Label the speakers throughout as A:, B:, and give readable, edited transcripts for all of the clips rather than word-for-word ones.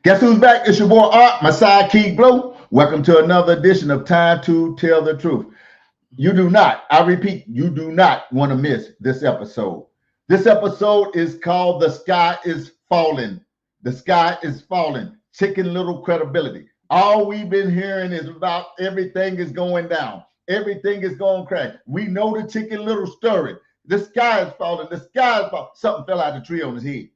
A: Guess who's back? It's your boy Art, my sidekick Blue. Welcome to another edition of Time to Tell the Truth. You do not, I repeat, you do not want to miss this episode. This episode is called The Sky is Falling. The Sky is Falling. Chicken Little credibility. All we've been hearing is about everything is going down. Everything is going crash. We know the Chicken Little story. The sky is falling. The sky is falling. Something fell out of the tree on his head.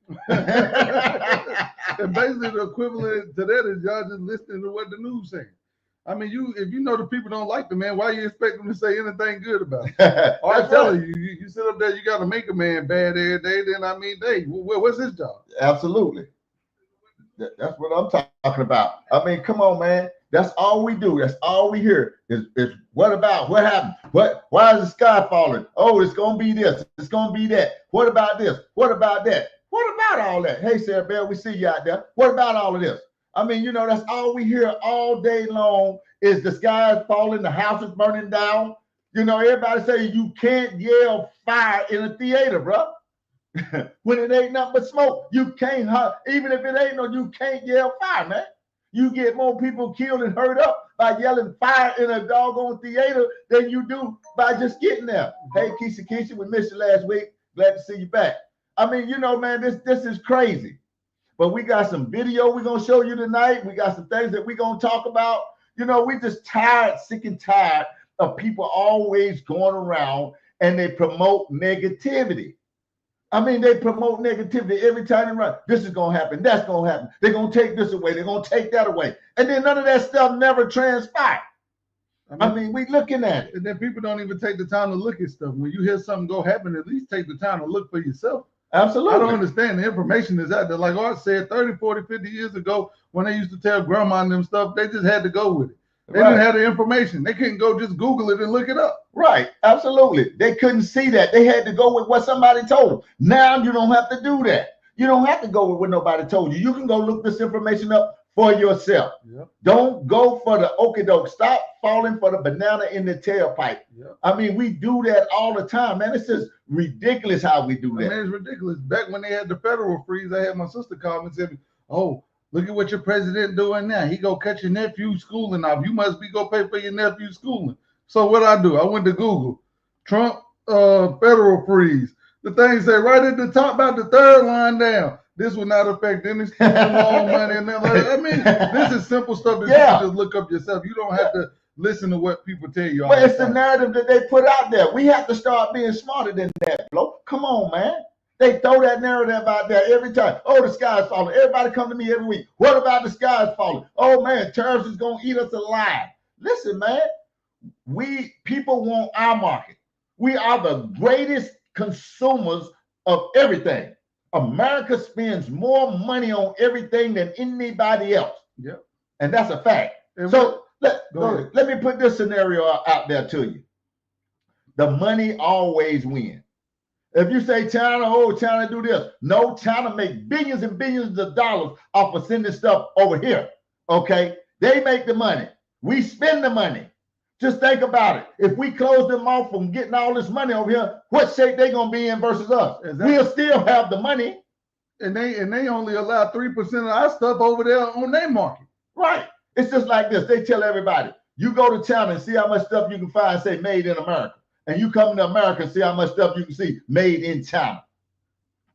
B: And basically the equivalent to that is y'all just listening to what the news saying. I mean, if you know the people don't like the man, why you expect them to say anything good about it? I'm telling you sit up there, you got to make a man bad every day. Then I mean, hey, what's his job?
A: Absolutely. That's what I'm talking about. I mean, come on, man. That's all we do. That's all we hear is what about? What happened? Why is the sky falling? Oh, it's going to be this. It's going to be that. What about this? What about that? What about all that? Hey, Sarah Bell, we see you out there. What about all of this? I mean, you know, that's all we hear all day long is the sky is falling, the house is burning down. You know, everybody say you can't yell fire in a theater, bro. When it ain't nothing but smoke, you can't, even if it ain't no, you can't yell fire, man. You get more people killed and hurt up by yelling fire in a doggone theater than you do by just getting there. Hey, Keisha, we missed you last week. Glad to see you back. I mean, you know, man, this is crazy. But we got some video we're going to show you tonight. We got some things that we're going to talk about. You know, we just tired, sick and tired of people always going around and they promote negativity. I mean, they promote negativity every time they run. This is going to happen. That's going to happen. They're going to take this away. They're going to take that away. And then none of that stuff never transpired. I mean, we looking at it.
B: And then people don't even take the time to look at stuff. When you hear something go happen, at least take the time to look for yourself.
A: Absolutely.
B: I don't understand. The information is out there. Like Art said, 30, 40, 50 years ago, when they used to tell grandma and them stuff, they just had to go with it. They didn't have the information. They couldn't go just Google it and look it up.
A: Right. Absolutely. They couldn't see that. They had to go with what somebody told them. Now you don't have to do that. You don't have to go with what nobody told you. You can go look this information up for yourself. Yep. Don't go for the okie doke. Stop falling for the banana in the tailpipe. Yep. I mean, we do that all the time, man. It's just ridiculous how we do that.
B: Man, it's ridiculous. Back when they had the federal freeze, I had my sister call me and say, oh, look at what your president doing now. He go cut your nephew's schooling off. You must be go pay for your nephew's schooling. So what I do? I went to Google. Trump federal freeze. The thing say right at the top, about the third line down. This will not affect any student loan money. And then, like, I mean, this is simple stuff that you can just look up yourself. You don't have to listen to what people tell you.
A: But it's the narrative that they put out there. We have to start being smarter than that, bro. Come on, man. They throw that narrative out there every time. Oh, the sky is falling. Everybody come to me every week. What about the sky is falling? Oh, man, terrorists is going to eat us alive. Listen, man, people want our market. We are the greatest consumers of everything. America spends more money on everything than anybody else.
B: Yep.
A: And that's a fact. And so let me put this scenario out there to you. The money always wins. If you say China, oh, China do this. No, China make billions and billions of dollars off of sending stuff over here. Okay? They make the money. We spend the money. Just think about it. If we close them off from getting all this money over here, what shape they gonna be in versus us? Exactly. We'll still have the money.
B: And they only allow 3% of our stuff over there on their market.
A: Right. It's just like this. They tell everybody, you go to China and see how much stuff you can find, say made in America. And you come to America and see how much stuff you can see made in China.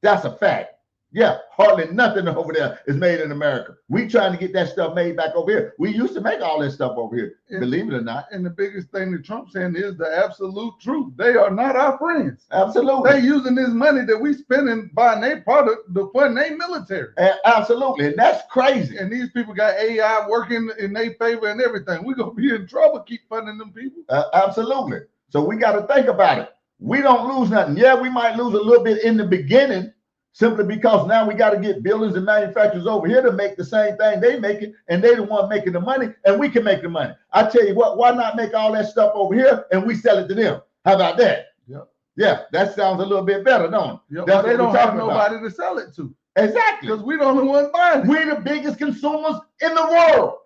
A: That's a fact. Yeah, hardly nothing over there is made in America. We trying to get that stuff made back over here. We used to make all that stuff over here, believe it or not.
B: And the biggest thing that Trump's saying is the absolute truth. They are not our friends.
A: Absolutely.
B: They're using this money that we spending buying their product to fund their military.
A: Absolutely. And that's crazy.
B: And these people got AI working in their favor and everything. We're going to be in trouble keep funding them people.
A: Absolutely. So we got to think about it. We don't lose nothing. Yeah, we might lose a little bit in the beginning, simply because now we got to get builders and manufacturers over here to make the same thing they making, and they the one making the money, and we can make the money. I tell you what, why not make all that stuff over here and we sell it to them? How about that?
B: Yep.
A: Yeah, that sounds a little bit better, don't it?
B: Yep. That's they don't have nobody to sell it to.
A: Exactly.
B: Because we're the only ones buying it.
A: We're the biggest consumers in the world.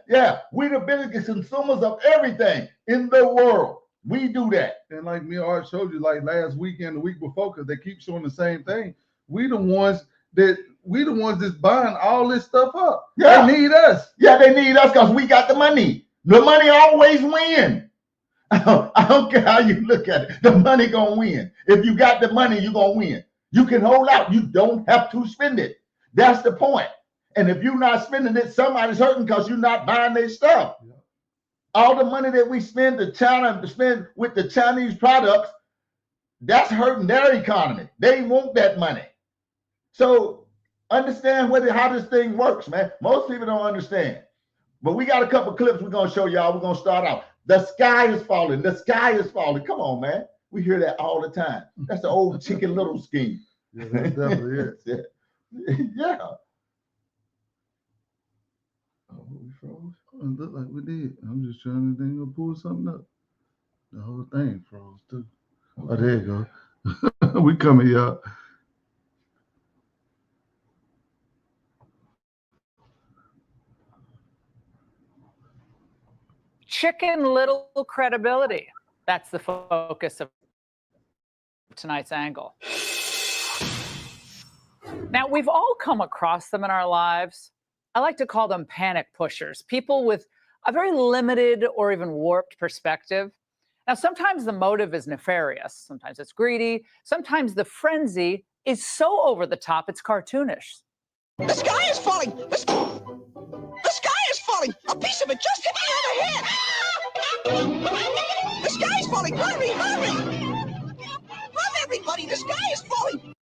A: Yeah, we're the biggest consumers of everything in the world. We do that.
B: And like me and showed you like last weekend, the week before, because they keep showing the same thing. We the ones that we the ones that's buying all this stuff up.
A: Yeah.
B: They need us.
A: Yeah, they need us because we got the money. The money always win. I don't care how you look at it. The money gonna win. If you got the money, you're gonna win. You can hold out. You don't have to spend it. That's the point. And if you're not spending it, somebody's hurting because you're not buying their stuff. Yeah. All the money that we spend with the Chinese products, that's hurting their economy. They want that money. So understand how this thing works, man. Most people don't understand. But we got a couple clips we're going to show y'all. We're going to start out. The sky is falling. The sky is falling. Come on, man. We hear that all the time. That's the old Chicken Little scheme.
B: Yeah, that definitely is.
A: Yeah.
B: Oh, we froze? It looked like we did. I'm just trying to pull something up. The whole thing froze, too. Okay. Oh, there you go. We coming, y'all.
C: Chicken Little credibility. That's the focus of tonight's angle. Now, we've all come across them in our lives. I like to call them panic pushers, people with a very limited or even warped perspective. Now, sometimes the motive is nefarious. Sometimes it's greedy. Sometimes the frenzy is so over the top, it's cartoonish.
D: The sky is falling! The sky is falling! A piece of it just hit me on the head! The sky is falling! Hurry, hurry! Run, everybody! The sky is falling!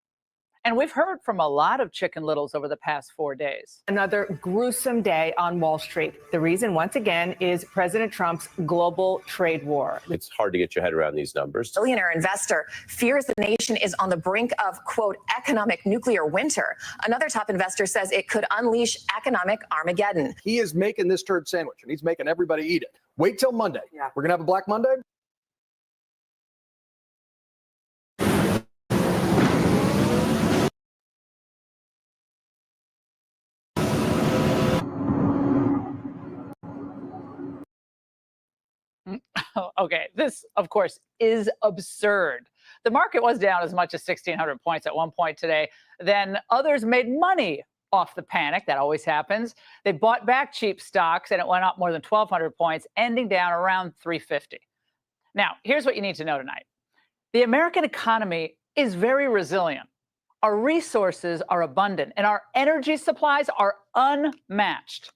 C: And we've heard from a lot of Chicken Littles over the past 4 days.
E: Another gruesome day on Wall Street. The reason, once again, is President Trump's global trade war.
F: It's hard to get your head around these numbers.
G: Billionaire investor fears the nation is on the brink of, quote, economic nuclear winter. Another top investor says it could unleash economic Armageddon.
H: He is making this turd sandwich, and he's making everybody eat it. Wait till Monday. Yeah. We're going to have a Black Monday.
C: Okay, this, of course, is absurd. The market was down as much as 1,600 points at one point today. Then others made money off the panic. That always happens. They bought back cheap stocks, and it went up more than 1,200 points, ending down around 350. Now, here's what you need to know tonight. The American economy is very resilient. Our resources are abundant, and our energy supplies are unmatched.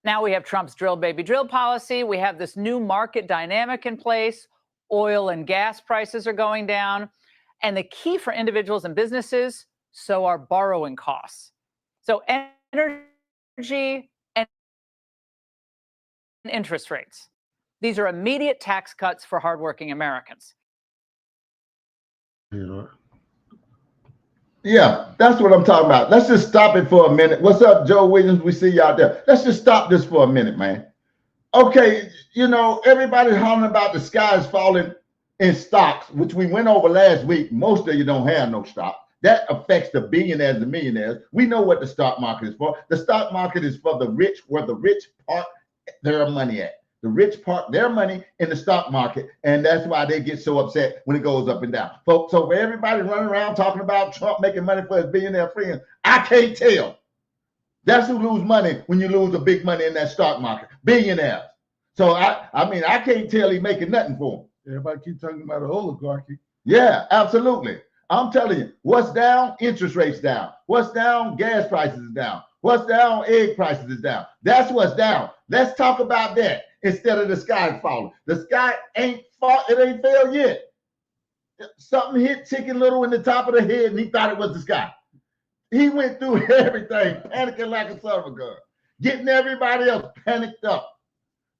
C: Now we have Trump's drill, baby, drill policy. We have this new market dynamic in place. Oil and gas prices are going down. And the key for individuals and businesses, so are borrowing costs. So energy and interest rates. These are immediate tax cuts for hardworking Americans.
A: Yeah, that's what I'm talking about. Let's just stop it for a minute. What's up, Joe Williams? We see you out there. Let's just stop this for a minute, man. Okay, you know, everybody's hollering about the sky is falling in stocks, which we went over last week. Most of you don't have no stock. That affects the billionaires and millionaires. We know what the stock market is for. The stock market is for the rich, where the rich park their money at. The rich park their money in the stock market, and that's why they get so upset when it goes up and down. So for everybody running around talking about Trump making money for his billionaire friends, I can't tell. That's who lose money when you lose a big money in that stock market, billionaires. So I mean, I can't tell he's making nothing for them.
B: Everybody keep talking about the oligarchy.
A: Yeah, absolutely. I'm telling you, what's down? Interest rates down. What's down? Gas prices is down. What's down? Egg prices is down. That's what's down. Let's talk about that instead of the sky falling. The sky ain't fall. It ain't fell yet. Something hit Chicken Little in the top of the head, and he thought it was the sky. He went through everything, panicking like a son of a gun, getting everybody else panicked up.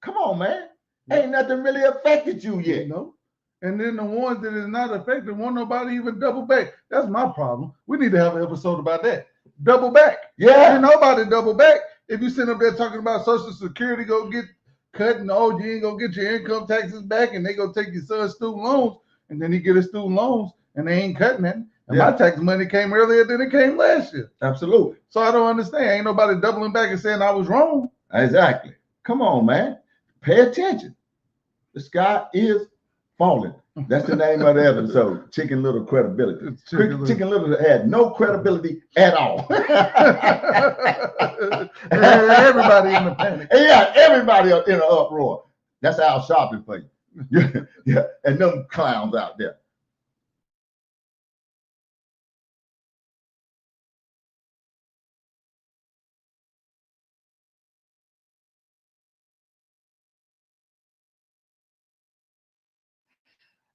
A: Come on, man. Ain't nothing really affected you yet.
B: You know? And then the ones that is not affected, won't nobody even double back. That's my problem. We need to have an episode about that. Double back.
A: Yeah.
B: Ain't nobody double back. If you sit up there talking about Social Security go get cut, and oh, you ain't gonna get your income taxes back, and they gonna take your son's student loans, and then he get his student loans, and they ain't cutting it. And my tax money came earlier than it came last year.
A: Absolutely.
B: So I don't understand. Ain't nobody doubling back and saying I was wrong.
A: Exactly. Come on, man. Pay attention. The sky is falling. That's the name of the episode. Chicken Little credibility. Chicken Little had no credibility at all.
B: Everybody in the panic.
A: Yeah, everybody in an uproar. That's our shopping for you. Yeah, and them clowns out there.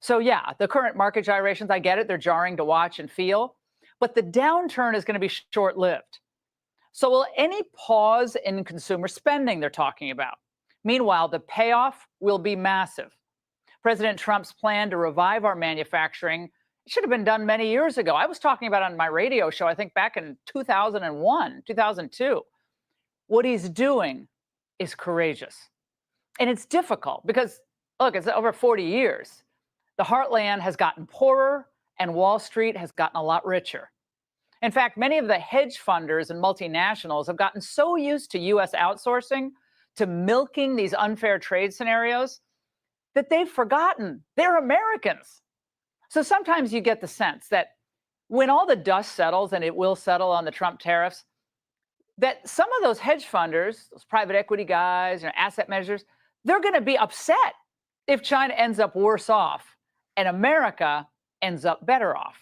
C: So yeah, the current market gyrations, I get it. They're jarring to watch and feel, but the downturn is going to be short-lived. So will any pause in consumer spending they're talking about? Meanwhile, the payoff will be massive. President Trump's plan to revive our manufacturing should have been done many years ago. I was talking about it on my radio show, I think back in 2001, 2002. What he's doing is courageous. And it's difficult because, look, it's over 40 years. The heartland has gotten poorer and Wall Street has gotten a lot richer. In fact, many of the hedge funders and multinationals have gotten so used to U.S. outsourcing, to milking these unfair trade scenarios, that they've forgotten they're Americans. So sometimes you get the sense that when all the dust settles, and it will settle on the Trump tariffs, that some of those hedge funders, those private equity guys, asset managers, they're going to be upset if China ends up worse off and America ends up better off.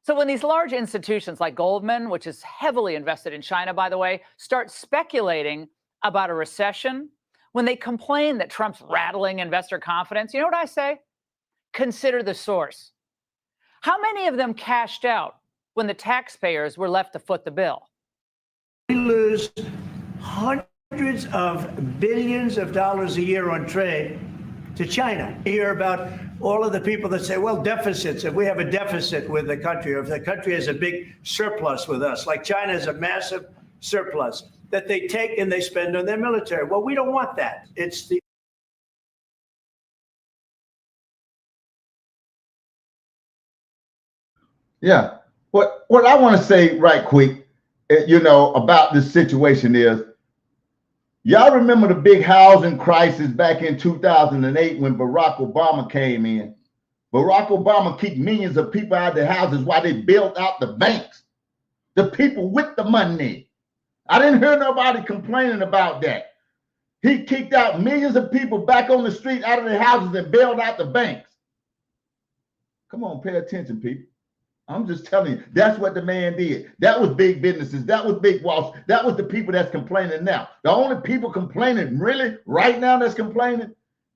C: So when these large institutions like Goldman, which is heavily invested in China, by the way, start speculating about a recession, when they complain that Trump's rattling investor confidence, you know what I say? Consider the source. How many of them cashed out when the taxpayers were left to foot the bill?
I: We lose hundreds of billions of dollars a year on trade to China. You hear about all of the people that say, well, deficits, if we have a deficit with the country, or if the country has a big surplus with us, like China has a massive surplus that they take and they spend on their military. Well, we don't want that. It's the
A: Yeah. What I want to say right quick, about this situation is, y'all remember the big housing crisis back in 2008 when Barack Obama came in? Barack Obama kicked millions of people out of their houses while they built out the banks. The people with the money. I didn't hear nobody complaining about that. He kicked out millions of people back on the street out of their houses and bailed out the banks. Come on, pay attention, people. I'm just telling you, that's what the man did. That was big businesses. That was big walls. That was the people that's complaining now. The only people complaining really right now that's complaining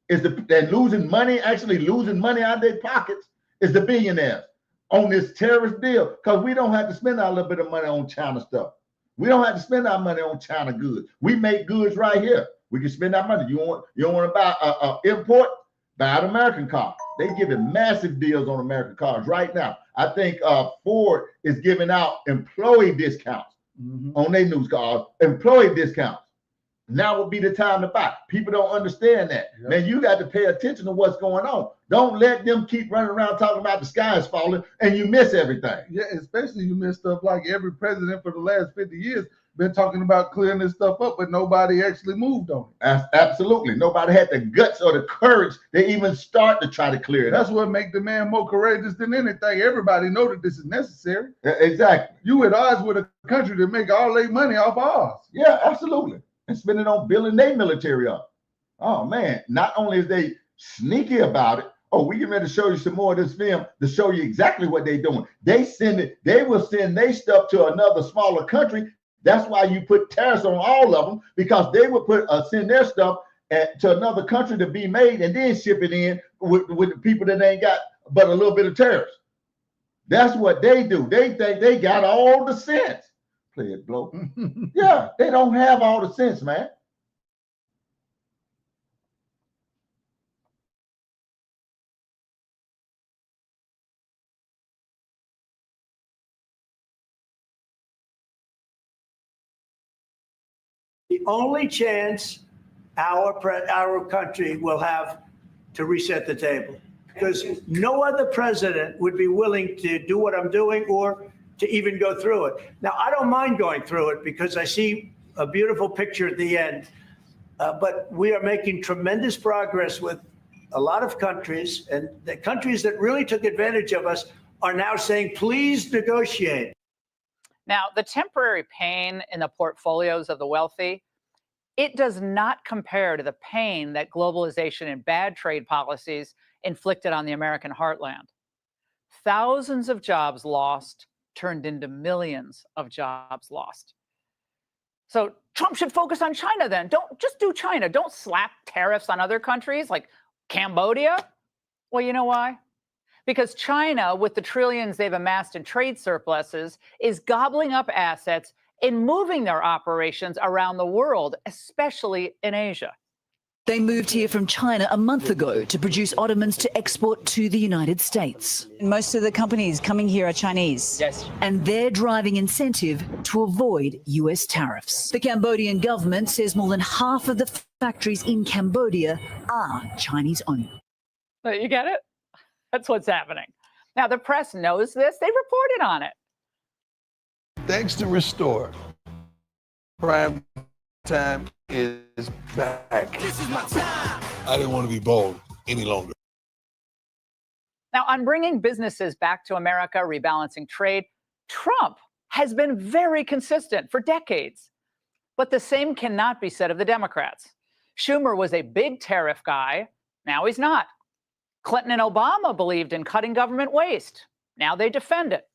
A: is they're losing money, actually losing money out of their pockets, is the billionaires on this terrorist deal, because we don't have to spend our little bit of money on China stuff. We don't have to spend our money on China goods. We make goods right here. We can spend our money. You don't want to buy import? Buy an American car. They giving massive deals on American cars right now. I think Ford is giving out employee discounts on their new cars, employee discounts. Now would be the time to buy. People don't understand that. Yep. Man, you got to pay attention to what's going on. Don't let them keep running around talking about the sky is falling and you miss everything.
B: Yeah, especially you miss stuff like every president for the last 50 years been talking about clearing this stuff up, but nobody actually moved on it.
A: Absolutely. Nobody had the guts or the courage to even start to try to clear it up.
B: That's what makes the man more courageous than anything. Everybody know that this is necessary.
A: Exactly.
B: You at odds with a country that make all their money off ours.
A: Yeah, absolutely. And spend it on building their military up. Oh, man. Not only is they sneaky about it, we get ready to show you some more of this film to show you exactly what they're doing. They will send their stuff to another smaller country. That's why you put tariffs on all of them, because they would send their stuff to another country to be made and then ship it in with the people that ain't got but a little bit of tariffs. That's what they do. They think they got all the sense. Play it, blow. Yeah, they don't have all the sense, man.
I: The only chance our country will have to reset the table, because no other president would be willing to do what I'm doing or to even go through it. Now, I don't mind going through it because I see a beautiful picture at the end, but we are making tremendous progress with a lot of countries, and the countries that really took advantage of us are now saying, please negotiate.
C: Now, the temporary pain in the portfolios of the wealthy, it does not compare to the pain that globalization and bad trade policies inflicted on the American heartland. Thousands of jobs lost turned into millions of jobs lost. So Trump should focus on China then. Don't just do China. Don't slap tariffs on other countries like Cambodia. Well, you know why? Because China, with the trillions they've amassed in trade surpluses, is gobbling up assets and moving their operations around the world, especially in Asia.
J: They moved here from China a month ago to produce ottomans to export to the United States. Most of the companies coming here are Chinese.
C: Yes.
J: And they're driving incentive to avoid US tariffs. The Cambodian government says more than half of the factories in Cambodia are Chinese owned.
C: You get it? That's what's happening. Now, the press knows this. They reported on it.
K: Thanks to Restore, prime time is back. This is my time. I didn't want to be bold any longer.
C: Now, on bringing businesses back to America, rebalancing trade, Trump has been very consistent for decades. But the same cannot be said of the Democrats. Schumer was a big tariff guy. Now he's not. Clinton and Obama believed in cutting government waste. Now they defend it.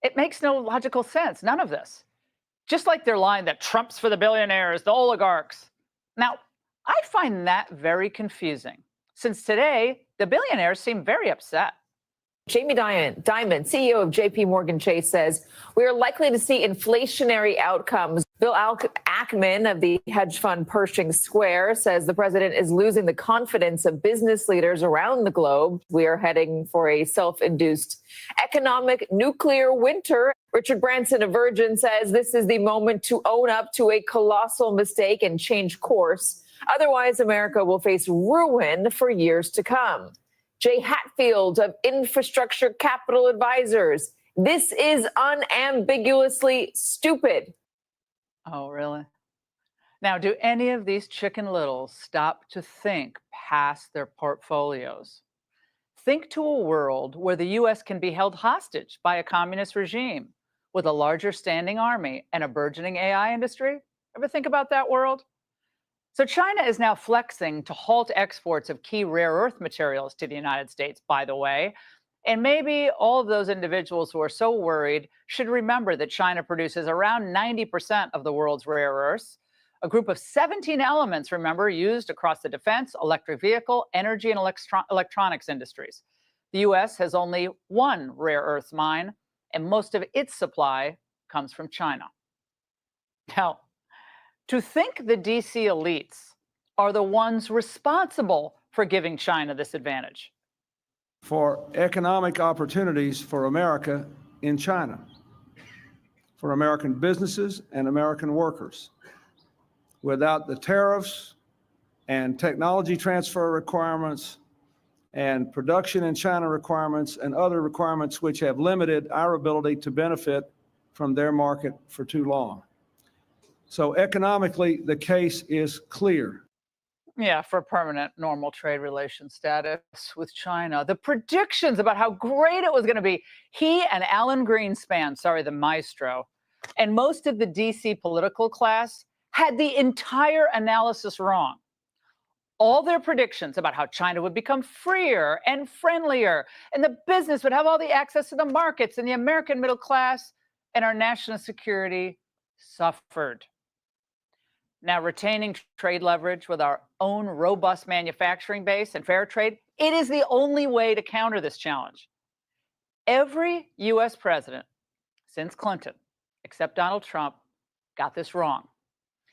C: It makes no logical sense, none of this. Just like their line that Trump's for the billionaires, the oligarchs. Now, I find that very confusing, since today, the billionaires seem very upset.
L: Jamie Dimon, CEO of JP Morgan Chase, says we are likely to see inflationary outcomes. Bill Ackman of the hedge fund Pershing Square says the president is losing the confidence of business leaders around the globe. We are heading for a self-induced economic nuclear winter. Richard Branson of Virgin says this is the moment to own up to a colossal mistake and change course. Otherwise, America will face ruin for years to come. Jay Hatfield of Infrastructure Capital Advisors. This is unambiguously stupid.
C: Oh, really? Now, do any of these Chicken Littles stop to think past their portfolios? Think to a world where the U.S. can be held hostage by a communist regime with a larger standing army and a burgeoning AI industry? Ever think about that world? So China is now flexing to halt exports of key rare earth materials to the United States, by the way. And maybe all of those individuals who are so worried should remember that China produces around 90% of the world's rare earths, a group of 17 elements, remember, used across the defense, electric vehicle, energy, and electronics industries. The U.S. has only one rare earth mine, and most of its supply comes from China. Now, to think the DC elites are the ones responsible for giving China this advantage.
M: For economic opportunities for America in China, for American businesses and American workers. Without the tariffs and technology transfer requirements and production in China requirements and other requirements which have limited our ability to benefit from their market for too long. So economically, the case is clear.
C: Yeah, for permanent normal trade relation status with China. The predictions about how great it was going to be, he and Alan Greenspan, the maestro, and most of the DC political class had the entire analysis wrong. All their predictions about how China would become freer and friendlier, and the business would have all the access to the markets, and the American middle class and our national security suffered. Now, retaining trade leverage with our own robust manufacturing base and fair trade, it is the only way to counter this challenge. Every U.S. president since Clinton, except Donald Trump, got this wrong.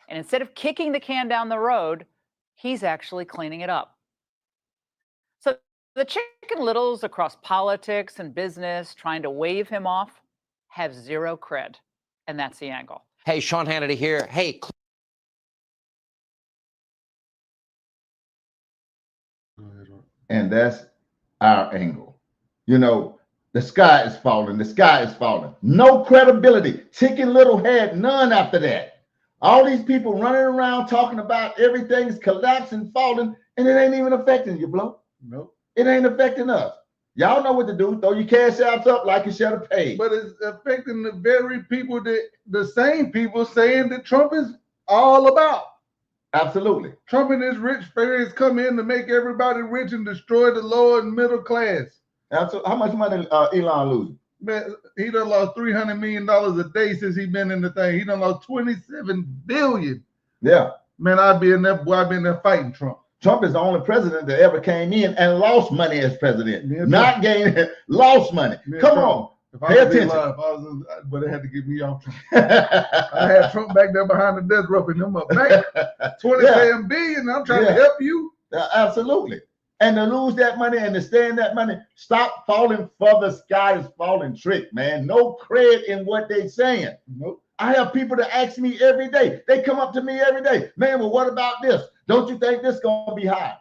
C: And instead of kicking the can down the road, he's actually cleaning it up. So the Chicken Littles across politics and business trying to wave him off have zero cred. And that's the angle.
N: Hey, Sean Hannity here. Hey.
A: And that's our angle. You know, the sky is falling. The sky is falling. No credibility. Chicken Little had none after that. All these people running around talking about everything's collapsing, falling. And it ain't even affecting you, bro.
B: Nope.
A: It ain't affecting us. Y'all know what to do. Throw your cash apps up like you should have paid.
B: But it's affecting the very people the same people saying that Trump is all about.
A: Absolutely.
B: Trump and his rich friends come in to make everybody rich and destroy the lower and middle class.
A: Absolutely. How much money Elon losing?
B: Man, he done lost $300 million a day since he been in the thing. He done lost $27 billion.
A: Yeah.
B: Man, I've been there fighting Trump.
A: Trump is the only president that ever came in and lost money as president. Not gained, lost money. Come on. Pay attention.
B: But they had to get me off Trump. I had Trump back there behind the desk roughing them up. Man, $27 billion. I'm trying to help you.
A: Absolutely. And to lose that money and to stay in that money, stop falling for the sky is falling trick, man. No credit in what they saying.
B: Nope.
A: I have people that ask me every day. They come up to me every day. Man, well, what about this? Don't you think this is going to be high?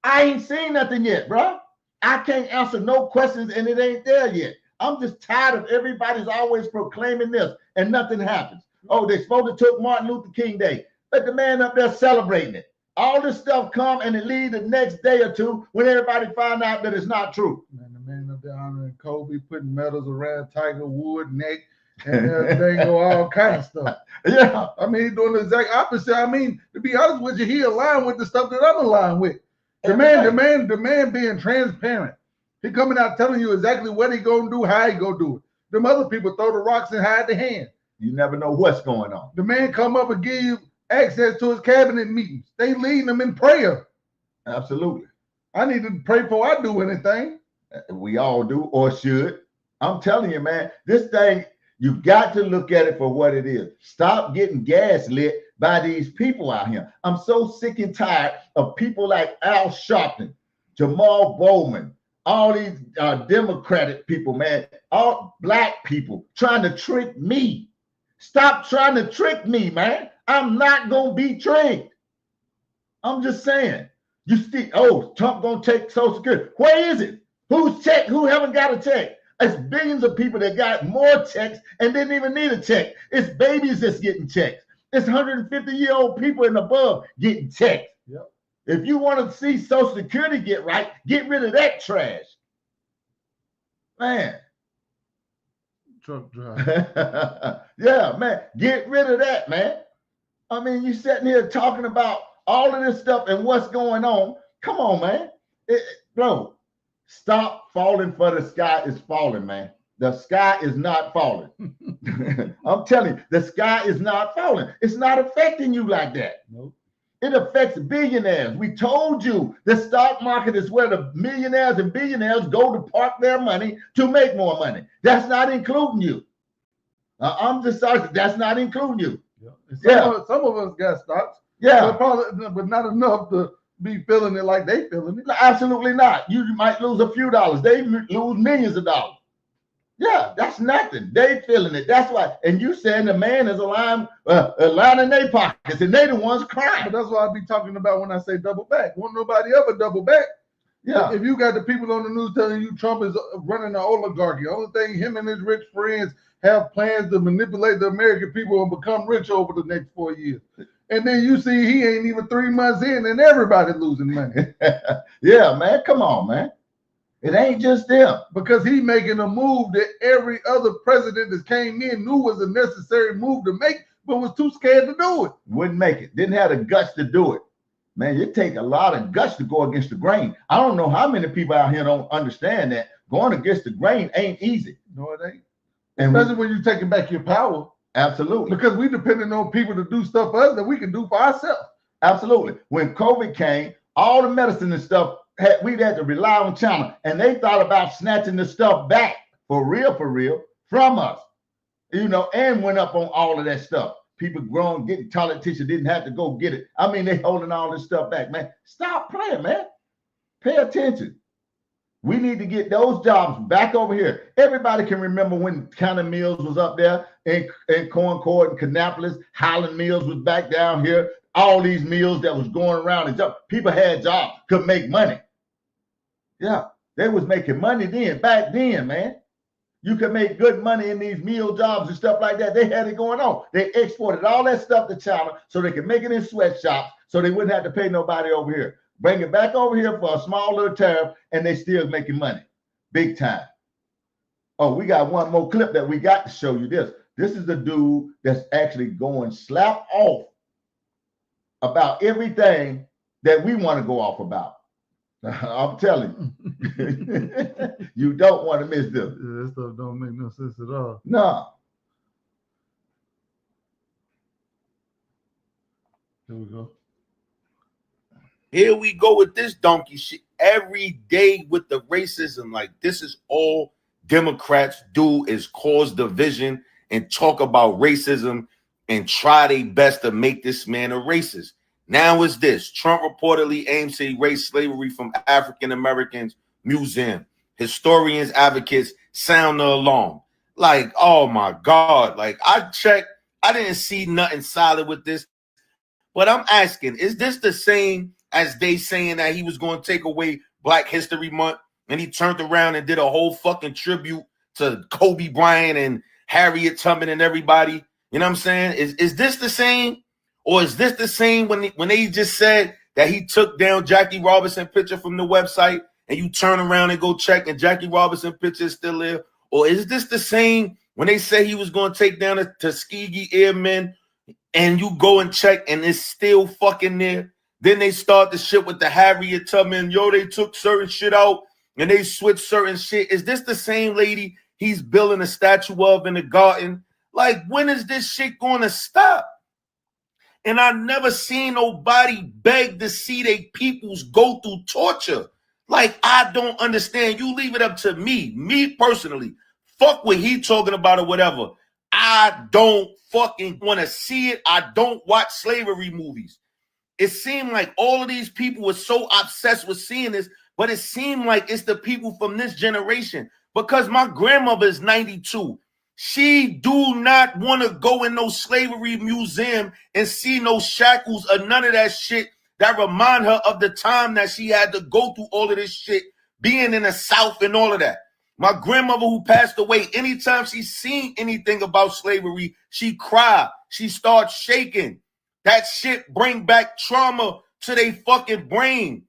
A: I ain't seen nothing yet, bro. I can't answer no questions and it ain't there yet. I'm just tired of everybody's always proclaiming this and nothing happens. Oh, they supposed to took Martin Luther King Day. Let the man up there celebrating it. All this stuff come and it leave the next day or two when everybody find out that it's not true.
B: Man, the man up there honoring Kobe, putting medals around Tiger Woods' neck, and they go all kind of stuff.
A: Yeah.
B: I mean, he's doing the exact opposite. I mean, to be honest with you, he aligned with the stuff that I'm aligned with. The man being transparent. He coming out telling you exactly what he gonna do, how he gonna do it. Them other people throw the rocks and hide the hand.
A: You never know what's going on.
B: The man come up and give you access to his cabinet meetings. They leading them in prayer.
A: Absolutely.
B: I need to pray before I do anything.
A: We all do or should. I'm telling you, man, this thing, you got to look at it for what it is. Stop getting gaslit by these people out here. I'm so sick and tired of people like Al Sharpton, Jamal Bowman, all these Democratic people, man, all black people trying to trick me. Stop trying to trick me, man. I'm not going to be tricked. I'm just saying. You see, oh, Trump going to take Social Security. Where is it? Who's checked? Who haven't got a check? It's billions of people that got more checks and didn't even need a check. It's babies that's getting checks. It's 150-year-old people and above getting checks.
B: Yep.
A: If you want to see Social Security get right, get rid of that trash. Man.
B: Truck driver.
A: Yeah, man. Get rid of that, man. I mean, you sitting here talking about all of this stuff and what's going on. Come on, man. Bro, stop falling for the sky is falling, man. The sky is not falling. I'm telling you, the sky is not falling. It's not affecting you like that.
B: Nope.
A: It affects billionaires. We told you the stock market is where the millionaires and billionaires go to park their money to make more money. That's not including you. I'm just sorry, that's not including you.
B: Some of us got stocks.
A: Yeah.
B: But not enough to be feeling it like they feeling it.
A: No, absolutely not. You might lose a few dollars. They lose millions of dollars. Yeah, that's nothing. They feeling it. That's why. And you saying the man is lining their pockets and they the ones crying.
B: But that's what I be talking about when I say double back. Won't nobody ever double back.
A: Yeah.
B: If you got the people on the news telling you Trump is running an oligarchy, the only thing him and his rich friends have plans to manipulate the American people and become rich over the next 4 years. And then you see he ain't even 3 months in and everybody losing money.
A: Yeah, man. Come on, man. It ain't just them.
B: Because he making a move that every other president that came in knew was a necessary move to make, but was too scared to do it.
A: Wouldn't make it. Didn't have the guts to do it. Man, it take a lot of guts to go against the grain. I don't know how many people out here don't understand that. Going against the grain ain't easy.
B: No, it ain't. Especially when you're taking back your power.
A: Absolutely.
B: Because we depending on people to do stuff for us that we can do for ourselves.
A: Absolutely. When COVID came, all the medicine and stuff, we'd had to rely on China. And they thought about snatching the stuff back for real, from us. You know, and went up on all of that stuff. People growing, getting politicians didn't have to go get it. I mean, they holding all this stuff back, man. Stop playing, man. Pay attention. We need to get those jobs back over here. Everybody can remember when County Mills was up there in Concord and Kannapolis. Highland Mills was back down here. All these mills that was going around and jobs. People had jobs, could make money. Yeah, they was making money then, back then, man. You could make good money in these meal jobs and stuff like that. They had it going on. They exported all that stuff to China so they could make it in sweatshops so they wouldn't have to pay nobody over here. bring it back over here for a small little tariff, and they still making money, big time. Oh, we got one more clip that we got to show you this. This is the dude that's actually going slap off about everything that we want to go off about. I'm telling you, you don't want to miss this.
B: Yeah, that stuff don't make no sense at all.
A: No.
B: Here we go.
O: Here we go with this donkey shit every day with the racism. Like, this is all Democrats do, is cause division and talk about racism and try their best to make this man a racist. Now is this. Trump reportedly aims to erase slavery from African Americans museum. Historians, advocates sound the alarm. Like, oh my God. Like, I checked. I didn't see nothing solid with this. But I'm asking, is this the same as they saying that he was going to take away Black History Month and he turned around and did a whole fucking tribute to Kobe Bryant and Harriet Tubman and everybody? You know what I'm saying? Is this the same? Or is this the same when they just said that he took down Jackie Robinson picture from the website and you turn around and go check and Jackie Robinson picture is still there? Or is this the same when they say he was going to take down the Tuskegee Airmen and you go and check and it's still fucking there? Then they start the shit with the Harriet Tubman. Yo, they took certain shit out and they switched certain shit. Is this the same lady he's building a statue of in the garden? Like, when is this shit going to stop? And I never seen nobody beg to see their peoples go through torture. Like, I don't understand. You leave it up to me personally. Fuck what he talking about or whatever. I don't fucking want to see it. I don't watch slavery movies. It seemed like all of these people were so obsessed with seeing this, but it seemed like it's the people from this generation. Because my grandmother is 92. She do not want to go in no slavery museum and see no shackles or none of that shit that remind her of the time that she had to go through all of this shit, being in the South and all of that. My grandmother who passed away, anytime she seen anything about slavery, she cried. She starts shaking. That shit bring back trauma to their fucking brain.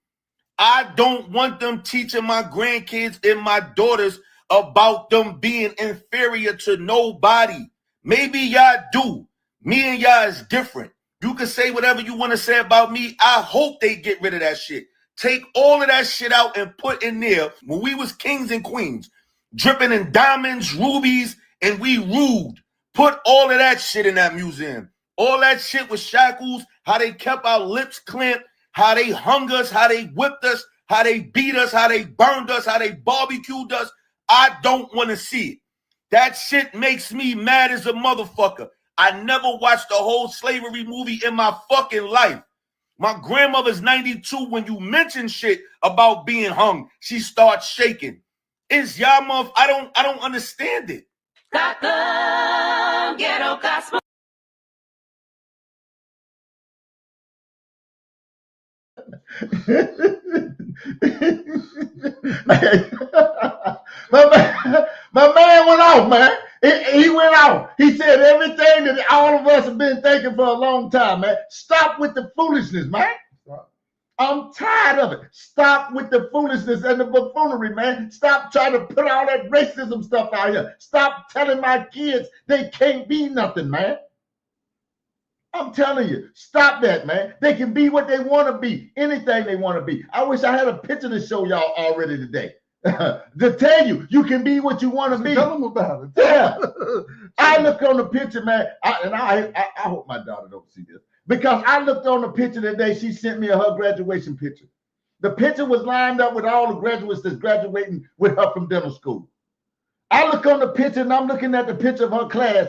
O: I don't want them teaching my grandkids and my daughters about them being inferior to nobody. Maybe y'all do. Me and y'all is different. You can say whatever you want to say about me. I hope they get rid of that shit. Take all of that shit out and put in there when we was kings and queens, dripping in diamonds, rubies, and we ruled. Put all of that shit in that museum. All that shit with shackles, how they kept our lips clamped, how they hung us, how they whipped us, how they beat us, how they burned us, how they barbecued us. I don't want to see it. That shit makes me mad as a motherfucker. I never watched the whole slavery movie in my fucking life. My grandmother's 92. When you mention shit about being hung, she starts shaking. It's y'all motherfucker. I don't understand it.
D: Ghetto gospel.
A: my man went off, man. He went off. He said everything that all of us have been thinking for a long time, man. Stop with the foolishness, man. I'm tired of it. Stop with the foolishness and the buffoonery, man. Stop trying to put all that racism stuff out here. Stop telling my kids they can't be nothing, man. I'm telling you, stop that, man. They can be what they want to be, anything they want to be. I wish I had a picture to show y'all already today. To tell you, you can be what you want to be.
B: Tell them about it.
A: Yeah. I looked on the picture, man, I hope my daughter don't see this, because I looked on the picture today. She sent me her graduation picture. The picture was lined up with all the graduates that's graduating with her from dental school. I look on the picture and I'm looking at the picture of her class,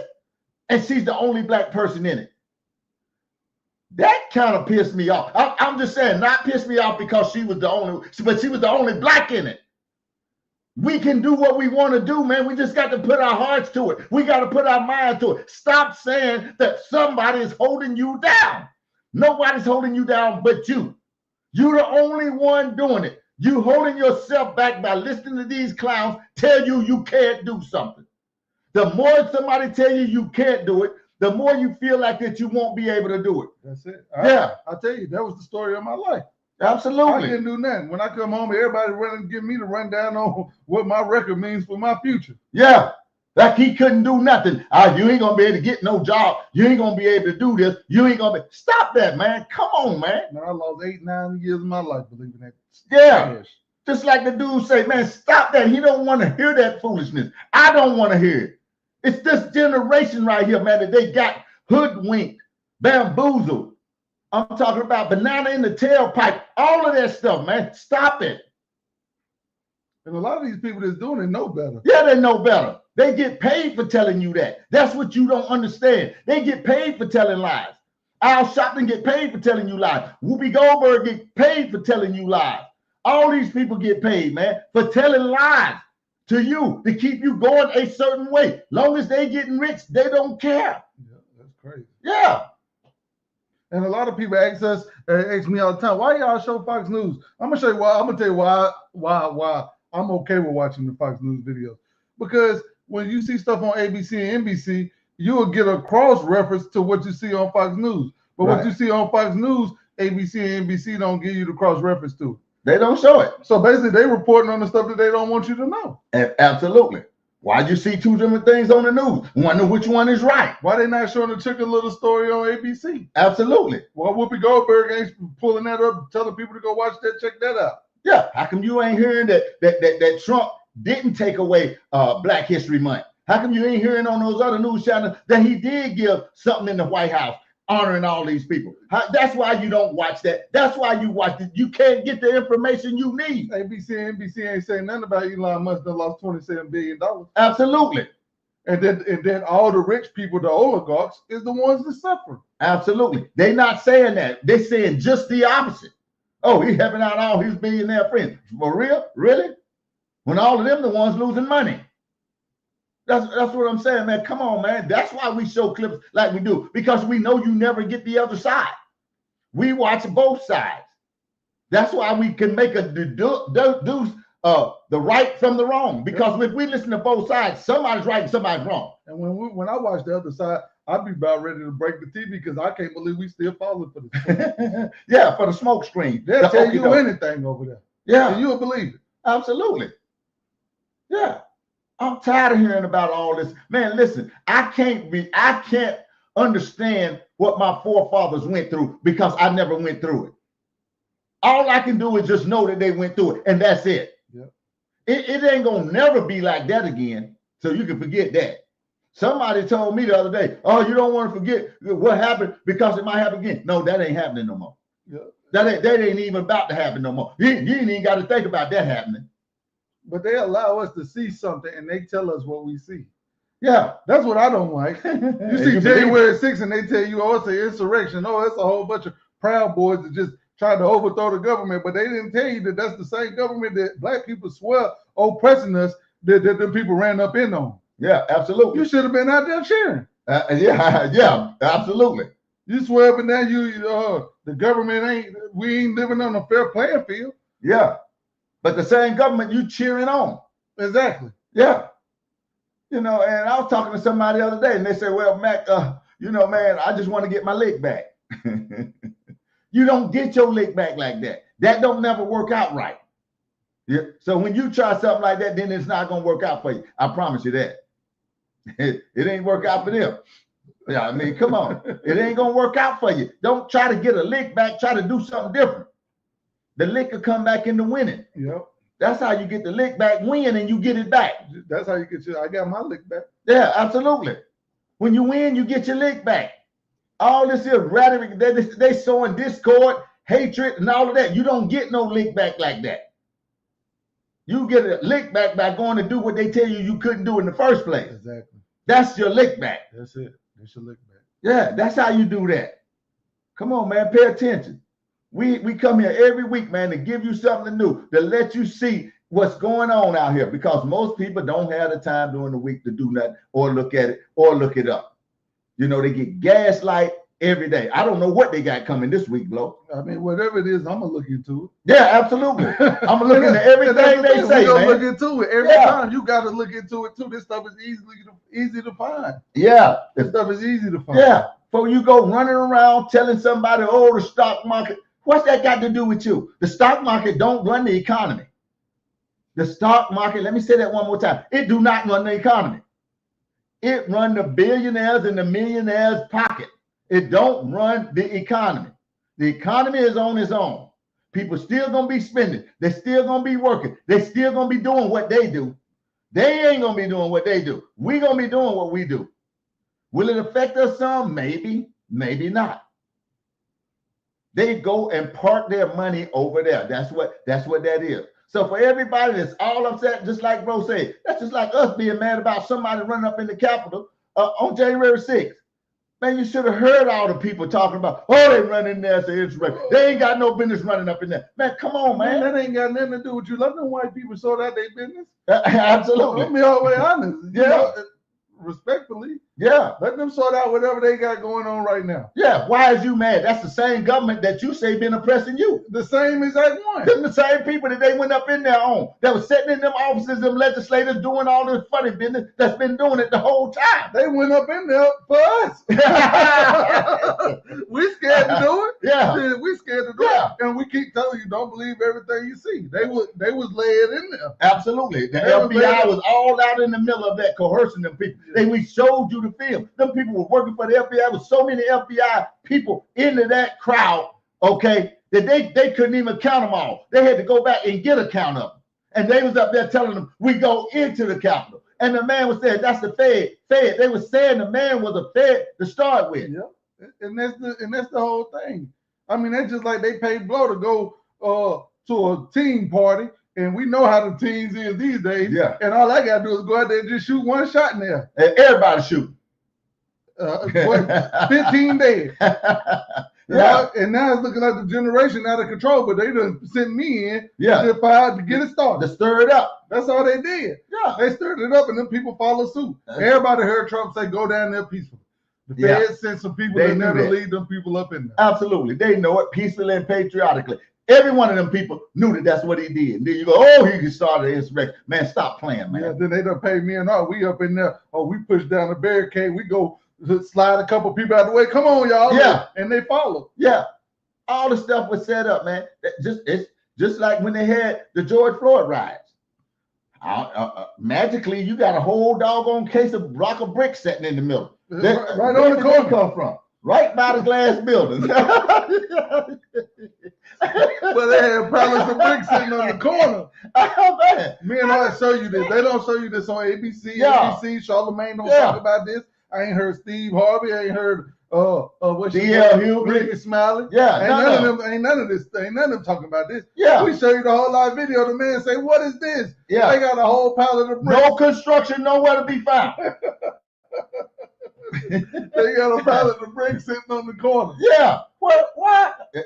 A: and she's the only black person in it. That kind of pissed me off. I'm just saying, not pissed me off because she was the only, but she was the only black in it. We can do what we want to do, man. We just got to put our hearts to it. We got to put our mind to it. Stop saying that somebody is holding you down. Nobody's holding you down but you. You're the only one doing it. You holding yourself back by listening to these clowns tell you you can't do something. The more somebody tell you you can't do it, the more you feel like that you won't be able to do it.
B: That's it.
A: Yeah.
B: I tell you, that was the story of my life.
A: Absolutely.
B: I didn't do nothing. When I come home, everybody running, give me the rundown on what my record means for my future.
A: Yeah. Like he couldn't do nothing. You ain't gonna be able to get no job. You ain't gonna be able to do this. You ain't gonna be. Stop that, man. Come on, man.
B: Man, I lost 8-9 years of my life believing that.
A: Yeah.
B: Trash.
A: Just like the dude say, man, stop that. He don't want to hear that foolishness. I don't want to hear it. It's this generation right here, man, that they got hoodwinked, bamboozled. I'm talking about banana in the tailpipe, all of that stuff, man. Stop it.
B: And a lot of these people that's doing it know better.
A: Yeah, they know better. They get paid for telling you that. That's what you don't understand. They get paid for telling lies. Al Sharpton get paid for telling you lies. Whoopi Goldberg get paid for telling you lies. All these people get paid, man, for telling lies to you to keep you going a certain way. Long as they getting rich, they don't care.
B: Yeah, that's crazy.
A: Yeah.
B: And a lot of people ask me all the time, why y'all show Fox News? I'm gonna show you why. I'm gonna tell you why I'm okay with watching the Fox News videos. Because when you see stuff on ABC and NBC, you will get a cross reference to what you see on Fox News. But what you see on Fox News, ABC and NBC don't give you the cross reference to.
A: They don't show it.
B: So basically, they reporting on the stuff that they don't want you to know.
A: Absolutely. Why'd you see two different things on the news? Wonder which one is right.
B: Why they not showing the Chicken Little story on ABC?
A: Absolutely.
B: Why Whoopi Goldberg ain't pulling that up, telling people to go watch that, check that out?
A: Yeah. How come you ain't hearing that Trump didn't take away Black History Month? How come you ain't hearing on those other news channels that he did give something in the White House honoring all these people? That's why you don't watch that. That's why you watch it. You can't get the information you need.
B: ABC and NBC ain't saying nothing about Elon Musk that lost $27 billion.
A: Absolutely.
B: And then all the rich people, the oligarchs, is the ones that suffer.
A: Absolutely. They're not saying that. They're saying just the opposite. Oh, he's helping out all his billionaire friends. For real? Really? When all of them the ones losing money. That's what I'm saying, man. Come on, man. That's why we show clips like we do, because we know you never get the other side. We watch both sides. That's why we can make a deduce the right from the wrong. Because if we listen to both sides, somebody's right and somebody's wrong.
B: And when I watch the other side, I'd be about ready to break the TV because I can't believe we still falling for this.
A: Yeah, for the smoke screen.
B: They'll tell you anything over there.
A: Yeah.
B: And you'll believe it.
A: Absolutely. Yeah. I'm tired of hearing about all this. Man, listen, I can't understand what my forefathers went through because I never went through it. All I can do is just know that they went through it, and that's it.
B: Yep.
A: It ain't gonna never be like that again, so you can forget that. Somebody told me the other day, oh, you don't want to forget what happened because it might happen again. No, that ain't happening no more.
B: Yep.
A: That ain't even about to happen no more. You ain't even got to think about that happening.
B: But they allow us to see something and they tell us what we see.
A: Yeah.
B: That's what I don't like. You see January 6th and they tell you, oh, it's an insurrection. Oh, it's a whole bunch of Proud Boys that just tried to overthrow the government. But they didn't tell you that that's the same government that black people swear oppressing us that the people ran up in on.
A: Yeah, absolutely.
B: You should have been out there cheering.
A: Yeah, absolutely.
B: You swear up and down the government we ain't living on a fair playing field.
A: Yeah. But the same government you cheering on.
B: Exactly.
A: Yeah. And I was talking to somebody the other day and they said, well, Mac, man, I just want to get my lick back. You don't get your lick back like that. That don't never work out right. Yeah. So when you try something like that, then it's not going to work out for you. I promise you that. It ain't work out for them. Yeah, I mean, come on. It ain't going to work out for you. Don't try to get a lick back. Try to do something different. The lick will come back into winning.
B: Yep.
A: That's how you get the lick back, win, and you get it back.
B: That's how you get I got my lick back.
A: Yeah, absolutely. When you win, you get your lick back. All this is rhetoric. They sowing discord, hatred, and all of that. You don't get no lick back like that. You get a lick back by going to do what they tell you couldn't do in the first place.
B: Exactly.
A: That's your lick back.
B: That's it. That's your lick back.
A: Yeah, that's how you do that. Come on, man, pay attention. We come here every week, man, to give you something new, to let you see what's going on out here, because most people don't have the time during the week to do nothing or look at it or look it up. They get gaslight every day. I don't know what they got coming this week, Blow.
B: I mean, whatever it is, I'm going to look into it.
A: Yeah, absolutely. I'm going to look into everything they say, man.
B: Look into it. Every time you got to look into it, too. This stuff is easy to find.
A: Yeah.
B: This stuff is easy to find.
A: Yeah. Before you go running around telling somebody, oh, the stock market. What's that got to do with you? The stock market don't run the economy. The stock market, let me say that one more time. It do not run the economy. It run the billionaires and the millionaires' pocket. It don't run the economy. The economy is on its own. People still gonna be spending. They still gonna be working. They still gonna be doing what they do. They ain't gonna be doing what they do. We gonna be doing what we do. Will it affect us some? Maybe, maybe not. They go and park their money over there. That's what that is. So for everybody that's all upset, just like bro said, that's just like us being mad about somebody running up in the Capitol on January 6th. Man, you should have heard all the people talking about, oh, they run in there as an insurrection. They ain't got no business running up in there. Man, come on, man.
B: That ain't got nothing to do with you. Let them white people sort out their business.
A: Absolutely.
B: Let me all the way honest.
A: Yeah.
B: You know, respectfully.
A: Yeah.
B: Let them sort out whatever they got going on right now.
A: Yeah. Why is you mad? That's the same government that you say been oppressing you.
B: The same exact one.
A: Them the same people that they went up in there on. That was sitting in them offices, them legislators doing all this funny business that's been doing it the whole time.
B: They went up in there for us. We scared to do it.
A: Yeah.
B: We scared to do it. And we keep telling you, don't believe everything you see. They was laid in there.
A: Absolutely. The FBI was all out in the middle of that, coercing them people. And we showed you the film. Them people were working for the FBI with so many FBI people into that crowd, okay, that they couldn't even count them all. They had to go back and get a count of them. And they was up there telling them, we go into the Capitol. And the man was saying, that's the Fed. They were saying the man was a Fed to start with.
B: Yeah. And that's the whole thing. I mean, that's just like they paid Blow to go to a team party. And we know how the teams is these days.
A: Yeah.
B: And all I gotta do is go out there and just shoot one shot in there.
A: And everybody shooting.
B: 15 days.
A: Yeah.
B: And now it's looking like the generation out of control, but they done sent me in
A: to
B: get it started.
A: To stir it up.
B: That's all they did.
A: Yeah.
B: They stirred it up and then people follow suit. Everybody heard Trump say, go down there peacefully. The Fed sent some people that never lead them people up in there.
A: Absolutely. They know it peacefully and patriotically. Every one of them people knew that that's what he did. And then you go, oh, he started an insurrection. Man, stop playing, man.
B: Yeah, then they done paid me and all. We up in there. Oh, we push down the barricade. We go slide a couple people out of the way. Come on, y'all.
A: Yeah.
B: And they follow.
A: Yeah. All the stuff was set up, man. It's just like when they had the George Floyd riots. Magically, you got a whole doggone case of block of bricks sitting in the middle.
B: Right on the corner.
A: Come from? Right by the glass building.
B: But they had pallets of bricks sitting on the corner.
A: Oh, man.
B: Me and I show you this. They don't show you this on ABC.
A: Yeah.
B: ABC, Charlemagne don't talk about this. I ain't heard Steve Harvey. I ain't heard what's
A: D.L. Hughley,
B: Ricky Smiley.
A: Yeah,
B: ain't none of them talking about this.
A: Yeah.
B: We show you the whole live video. The man say, what is this?
A: Yeah.
B: They got a whole pallet of bricks.
A: No construction, nowhere to be found.
B: They got a pallet of bricks sitting on the corner.
A: Yeah. What?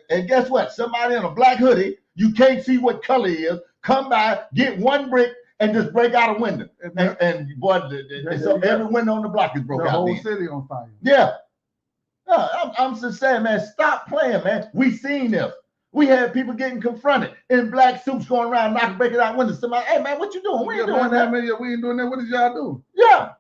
A: And guess what? Somebody in a black hoodie, you can't see what color he is, come by, get one brick, and just break out a window. And boy, so every window on the block is broke out.
B: The whole
A: then.
B: city on fire.
A: Yeah. I'm just saying, man, stop playing, man. We seen this. We had people getting confronted in black suits going around knocking, breaking out windows. Somebody, hey, man, what you doing? We ain't doing that.
B: We ain't doing that. What did y'all do?
A: Yeah.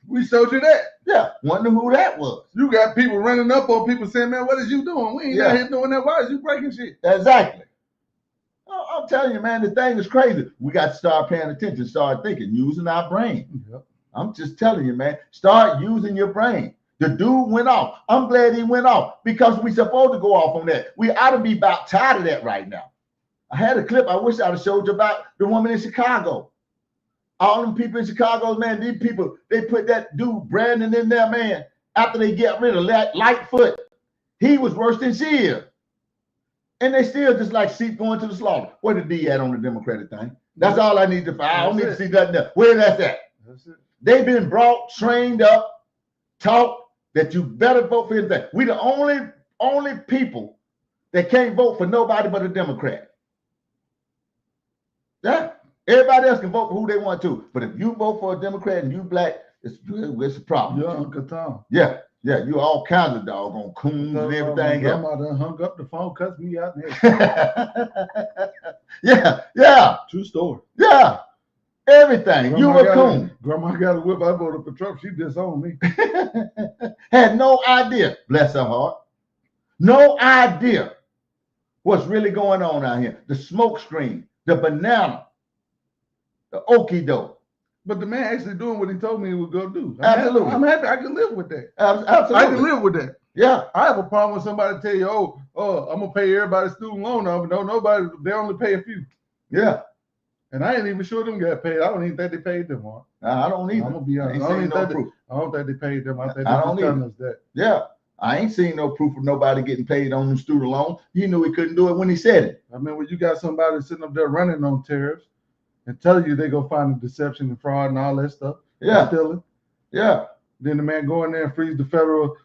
B: We showed you that.
A: Yeah. Wonder who that was.
B: You got people running up on people saying, man, what is you doing? We ain't out here doing that. Why is you breaking shit?
A: Exactly. I'm telling you, man, the thing is crazy. We got to start paying attention, start thinking, using our brain.
B: Yep.
A: I'm just telling you, man, start using your brain. The dude went off. I'm glad he went off because we supposed to go off on that. We ought to be about tired of that right now. I had a clip I wish I'd have showed you about the woman in Chicago. All them people in Chicago, man, these people, they put that dude Brandon in there, man, after they get rid of that Lightfoot. He was worse than she is. And they still just like sheep going to the slaughter. Where the D at on the Democratic thing? That's all I need to find. I don't need to see nothing else. Where that's at?
B: That's it.
A: They've been brought, trained up, taught that you better vote for anything. We the only people that can't vote for nobody but a Democrat. Yeah. Everybody else can vote for who they want to. But if you vote for a Democrat and you black, it's a problem.
B: Yeah, Uncle Tom.
A: Yeah. Yeah, you all kinds of doggone coons and everything else.
B: Grandma done hung up the phone, cussed me out.
A: Yeah.
B: True story.
A: Yeah. Everything. You a coon.
B: Grandma got a whip. I voted for Trump. She disowned me.
A: Had no idea. Bless her heart. No idea what's really going on out here. The smoke screen, the banana, the okie doke.
B: But the man actually doing what he told me he was going to do.
A: Absolutely.
B: I'm happy. I can live with that.
A: Absolutely.
B: I can live with that.
A: Yeah.
B: I have a problem with somebody tell you, oh, I'm going to pay everybody's student loan off. No, nobody, they only pay a few.
A: Yeah.
B: And I ain't even sure them got paid. I don't even think they paid them, Mark.
A: I don't either.
B: I'm going to be honest. I don't think they paid them. I think they're telling us that.
A: Yeah. I ain't seen no proof of nobody getting paid on the student loan. He knew he couldn't do it when he said it.
B: I mean, when you got somebody sitting up there running on tariffs and telling you they go find the deception and fraud and all that stuff.
A: Yeah.
B: Stealing.
A: Yeah.
B: Then the man go in there and freeze the federal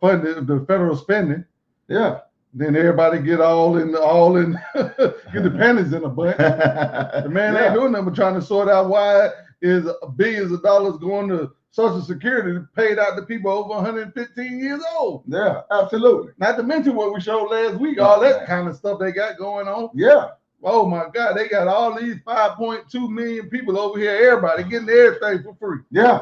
B: funding, the federal spending.
A: Yeah.
B: Then everybody get all in get the pennies in a bunch. The man ain't doing nothing but trying to sort out why is billions of dollars going to Social Security paid out to people over 115 years old.
A: Yeah, absolutely.
B: Not to mention what we showed last week, all that kind of stuff they got going on.
A: Yeah.
B: Oh my God, they got all these 5.2 million people over here, everybody getting everything for free.
A: Yeah.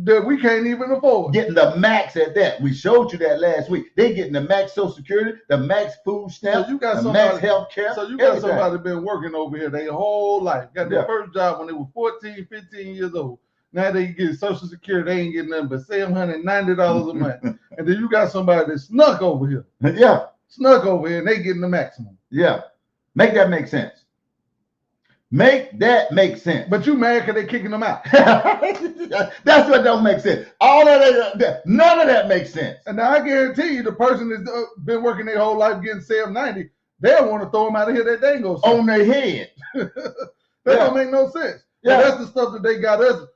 B: That we can't even afford.
A: Getting the max at that. We showed you that last week. They getting the max Social Security, the max food stamp, the max health care.
B: So you got somebody been working over here their whole life. Got their first job when they were 14, 15 years old. Now they get Social Security. They ain't getting nothing but $790 a month. And then you got somebody that snuck over here.
A: Yeah.
B: Snuck over here and they getting the maximum.
A: Yeah. Make that make sense. Make that make sense.
B: But you mad because they kicking them out.
A: That's what don't make sense. All that, none of that makes sense.
B: And now I guarantee you the person that's been working their whole life getting $790, they'll want to throw them out of here that they ain't gonna
A: on their head.
B: That don't make no sense.
A: Yeah.
B: But that's the stuff that they got us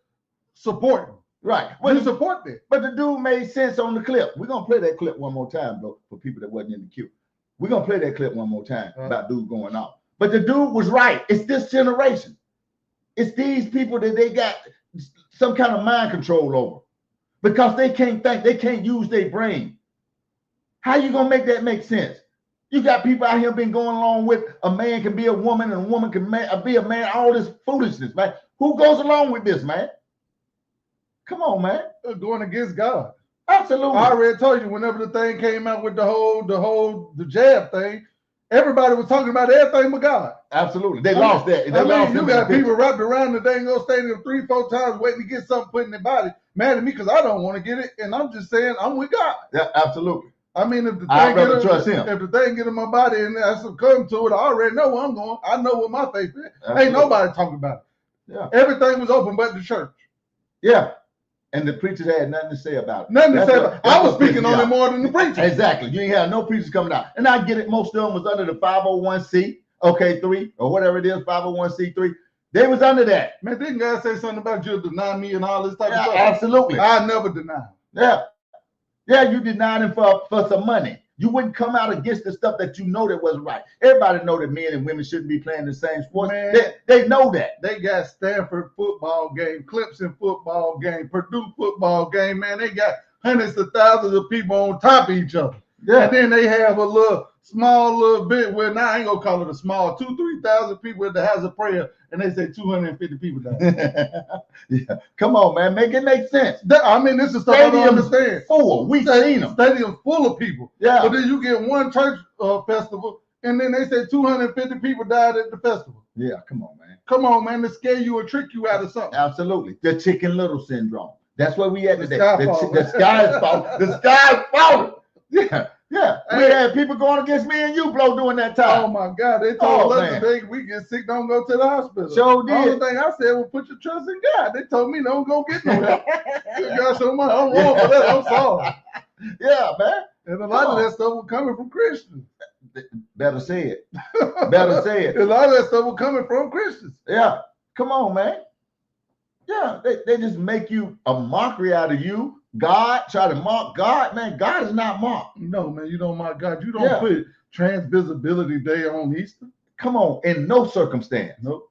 B: supporting.
A: Right.
B: We support that.
A: But the dude made sense on the clip. We're going to play that clip one more time, though, for people that wasn't in the queue. We're going to play that clip one more time about dude going off. But the dude was right. It's this generation. It's these people that they got some kind of mind control over because they can't think. They can't use their brain. How you going to make that make sense? You got people out here been going along with a man can be a woman and a woman can be a man. All this foolishness, man. Who goes along with this, man? Come on, man.
B: They're going against God.
A: Absolutely.
B: I already told you whenever the thing came out with the jab thing, everybody was talking about everything but God.
A: Absolutely. They lost that. They lost
B: you got people wrapped around the dang old stadium 3-4 times waiting to get something put in their body, mad at me because I don't want to get it. And I'm just saying I'm with God.
A: Yeah, absolutely.
B: I mean, if the thing get in my body and I succumb to it, I already know where I'm going. I know what my faith is. Absolutely. Ain't nobody talking about it.
A: Yeah.
B: Everything was open but the church.
A: Yeah. And the preachers had nothing to say about it.
B: Nothing to say about it. I was speaking on it more than the preachers.
A: Exactly. You ain't had no preachers coming out. And I get it. Most of them was under the 501c, 3, or whatever it is, 501c3. They was under that.
B: Man, didn't God say something about you deny me and all this type of stuff?
A: Absolutely.
B: I never deny.
A: Yeah. Yeah, you denied him for some money. You wouldn't come out against the stuff that you know that wasn't right. Everybody know that men and women shouldn't be playing the same sports. Man, they know that.
B: They got Stanford football game, Clemson football game, Purdue football game. Man, they got hundreds of thousands of people on top of each other. Yeah. And then they have a small little bit where now I ain't gonna call it a small 2,000-3,000 people at the house of prayer, and they say 250 people died.
A: Yeah, come on, man, make it make sense.
B: I mean, this is stuff I don't understand.
A: Full, we seen them.
B: Stadium full of people.
A: Yeah.
B: But then you get one church festival, and then they say 250 people died at the festival.
A: Yeah, come on, man.
B: Come on, man, to scare you or trick you out of something.
A: Absolutely, the Chicken Little syndrome. That's where we at today.
B: The
A: sky is falling. The sky is falling. Yeah. Yeah, we had people going against me and you, Blow, during that time.
B: Oh my God, they told us today we get sick, don't go to the hospital.
A: Sure did.
B: The only thing I said was put your trust in God. They told me don't go get no help. God, so much. I'm wrong for that. I'm sorry.
A: Yeah, man.
B: And a lot of that stuff was coming from Christians.
A: Better say it. Better say it.
B: A lot of that stuff was coming from Christians.
A: Yeah, come on, man. Yeah, they just make you a mockery out of you. God, try to mock God, man. God is not mocked.
B: No, man, you don't mock God. You don't put Transvisibility Day on Easter.
A: Come on, in no circumstance.
B: Nope.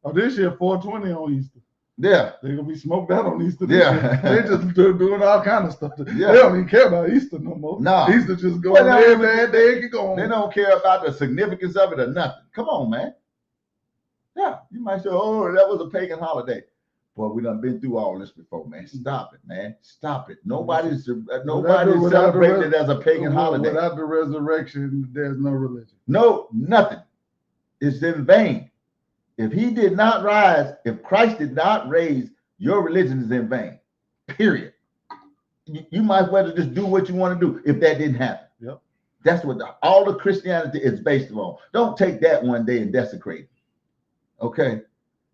B: Oh, this year 420 on Easter.
A: Yeah.
B: They're gonna be smoked out on Easter.
A: Yeah.
B: They just doing all kind of stuff.
A: Yeah.
B: They don't even care about Easter no more.
A: No.
B: Easter just go on every bad day it can go on.
A: They don't care about the significance of it or nothing. Come on, man. Yeah, you might say, oh, that was a pagan holiday. Boy, we done been through all this before, man. Stop it, man. Stop it. Nobody's
B: Without
A: celebrating
B: the
A: it as a pagan holiday.
B: Without the resurrection, there's no religion.
A: No, nothing. It's in vain. If he did not rise, if Christ did not raise, your religion is in vain. Period. You might as well just do what you want to do if that didn't happen.
B: Yep.
A: That's what all the Christianity is based on. Don't take that one day and desecrate it. Okay?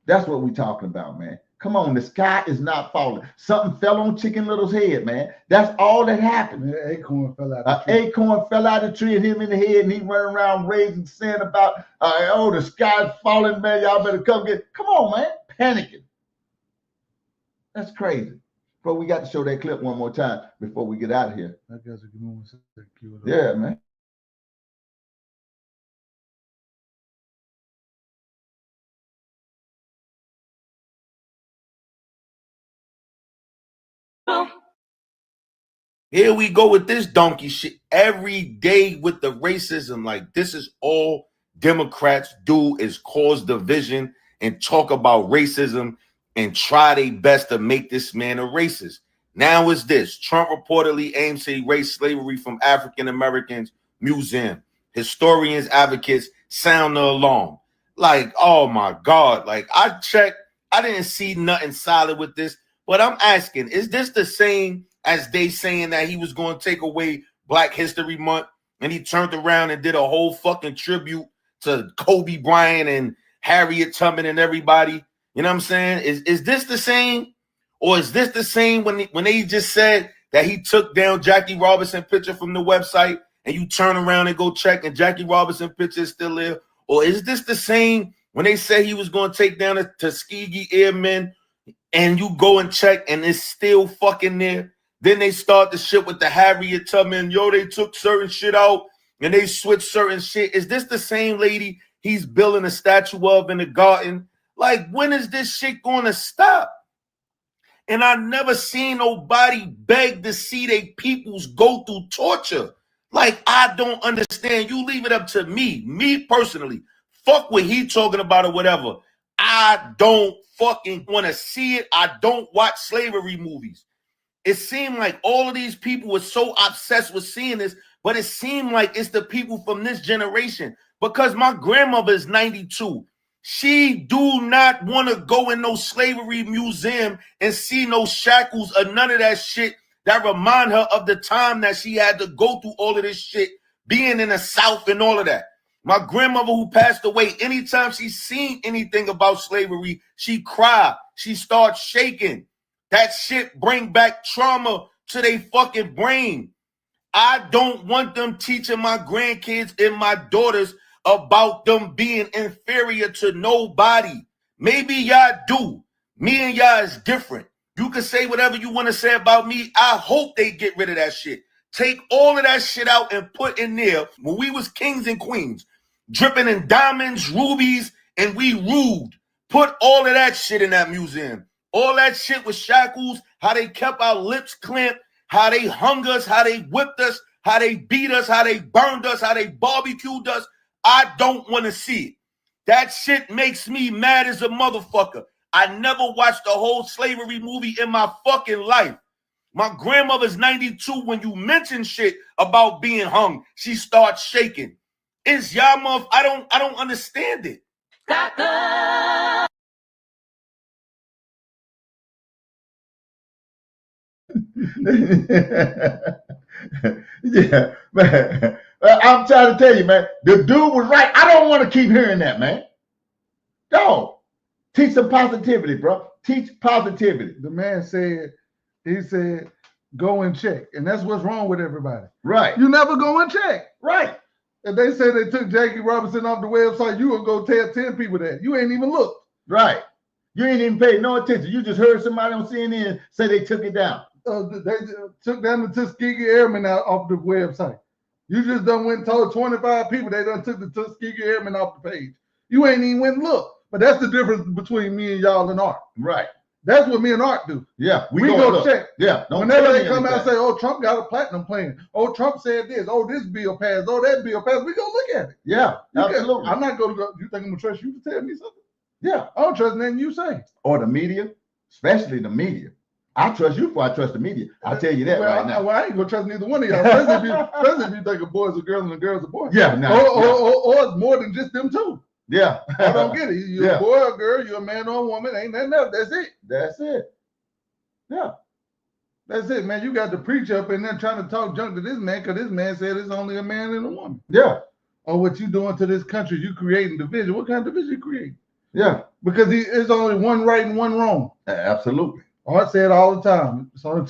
A: That's what we're talking about, man. Come on, the sky is not falling. Something fell on Chicken Little's head, man. That's all that happened.
B: An acorn fell out.
A: An acorn fell out of the tree and hit him in the head, and he running around raising sin about, the sky's falling, man. Y'all better come get. Come on, man. Panicking. That's crazy. But we got to show that clip one more time before we get out of here.
B: I guess we can move on.
A: Yeah, man.
O: Here we go with this donkey shit every day with the racism. Like, this is all Democrats do is cause division and talk about racism and try their best to make this man a racist. Now it's this. Trump reportedly aims to erase slavery from African Americans museum. Historians, advocates sound the alarm. Like, oh my God. Like, I checked. I didn't see nothing solid with this. But I'm asking, is this the same as they saying that he was going to take away Black History Month and he turned around and did a whole fucking tribute to Kobe Bryant and Harriet Tubman and everybody? You know what I'm saying? Is this the same? Or is this the same when they just said that he took down Jackie Robinson picture from the website and you turn around and go check and Jackie Robinson picture is still there? Or is this the same when they said he was going to take down the Tuskegee Airmen and you go and check and it's still fucking there? Then they start the shit with the Harriet Tubman. Yo, they took certain shit out and they switched certain shit. Is this the same lady he's building a statue of in the garden? Like, when is this shit going to stop? And I never seen nobody beg to see their peoples go through torture. Like, I don't understand. You leave it up to me personally. Fuck what he talking about or whatever. I don't fucking want to see it. I don't watch slavery movies. It seemed like all of these people were so obsessed with seeing this, but it seemed like it's the people from this generation. Because my grandmother is 92. She do not want to go in no slavery museum and see no shackles or none of that shit that remind her of the time that she had to go through all of this shit, being in the South and all of that. My grandmother who passed away, anytime she seen anything about slavery, she cried. She started shaking. That shit bring back trauma to their fucking brain. I don't want them teaching my grandkids and my daughters about them being inferior to nobody. Maybe y'all do. Me and y'all is different. You can say whatever you want to say about me. I hope they get rid of that shit. Take all of that shit out and put in there when we was kings and queens, dripping in diamonds, rubies, and we ruled. Put all of that shit in that museum. All that shit with shackles, how they kept our lips clamped, how they hung us, how they whipped us, how they beat us, how they burned us, how they barbecued us. I don't want to see it. That shit makes me mad as a motherfucker. I never watched a whole slavery movie in my fucking life. My grandmother's 92. When you mention shit about being hung, she starts shaking. It's y'all mother. I don't understand it.
A: Yeah, man. I'm trying to tell you, man, the dude was right. I don't want to keep hearing that, man. Don't. Teach some positivity, bro. Teach positivity.
B: The man said, he said, go and check. And that's what's wrong with everybody.
A: Right.
B: You never go and check.
A: Right.
B: If they say they took Jackie Robinson off the website, you will go tell 10 people that. You ain't even looked.
A: Right. You ain't even paid no attention. You just heard somebody on CNN say they took it down.
B: They took down the Tuskegee Airmen out off the website. You just done went and told 25 people they done took the Tuskegee Airmen off the page. You ain't even went and looked. But that's the difference between me and y'all and Art.
A: Right.
B: That's what me and Art do.
A: Yeah.
B: We go check.
A: Yeah.
B: Whenever they come out and say, oh, Trump got a platinum plan. Oh, Trump said this. Oh, this bill passed. Oh, that bill passed. We go look at it.
A: Yeah. Absolutely.
B: I'm not going to go. You think I'm going to trust you to tell me something?
A: Yeah.
B: I don't trust nothing you say.
A: Or the media. especially the media. I trust you before I trust the media. I'll tell you that right now.
B: Well, I ain't gonna trust neither one of y'all. Especially if you think a boy's a girl and a girl's a boy.
A: Yeah,
B: or it's more than just them two.
A: Yeah.
B: I don't get it. You're a boy or a girl, you're a man or a woman, ain't nothing else. That's it.
A: That's it. Yeah.
B: That's it, man. You got the preacher up in there trying to talk junk to this man because this man said it's only a man and a woman.
A: Yeah.
B: Or what you doing to this country, you creating division. What kind of division you creating?
A: Yeah.
B: Because there's only one right and one wrong.
A: Absolutely.
B: Art said all the time. It's only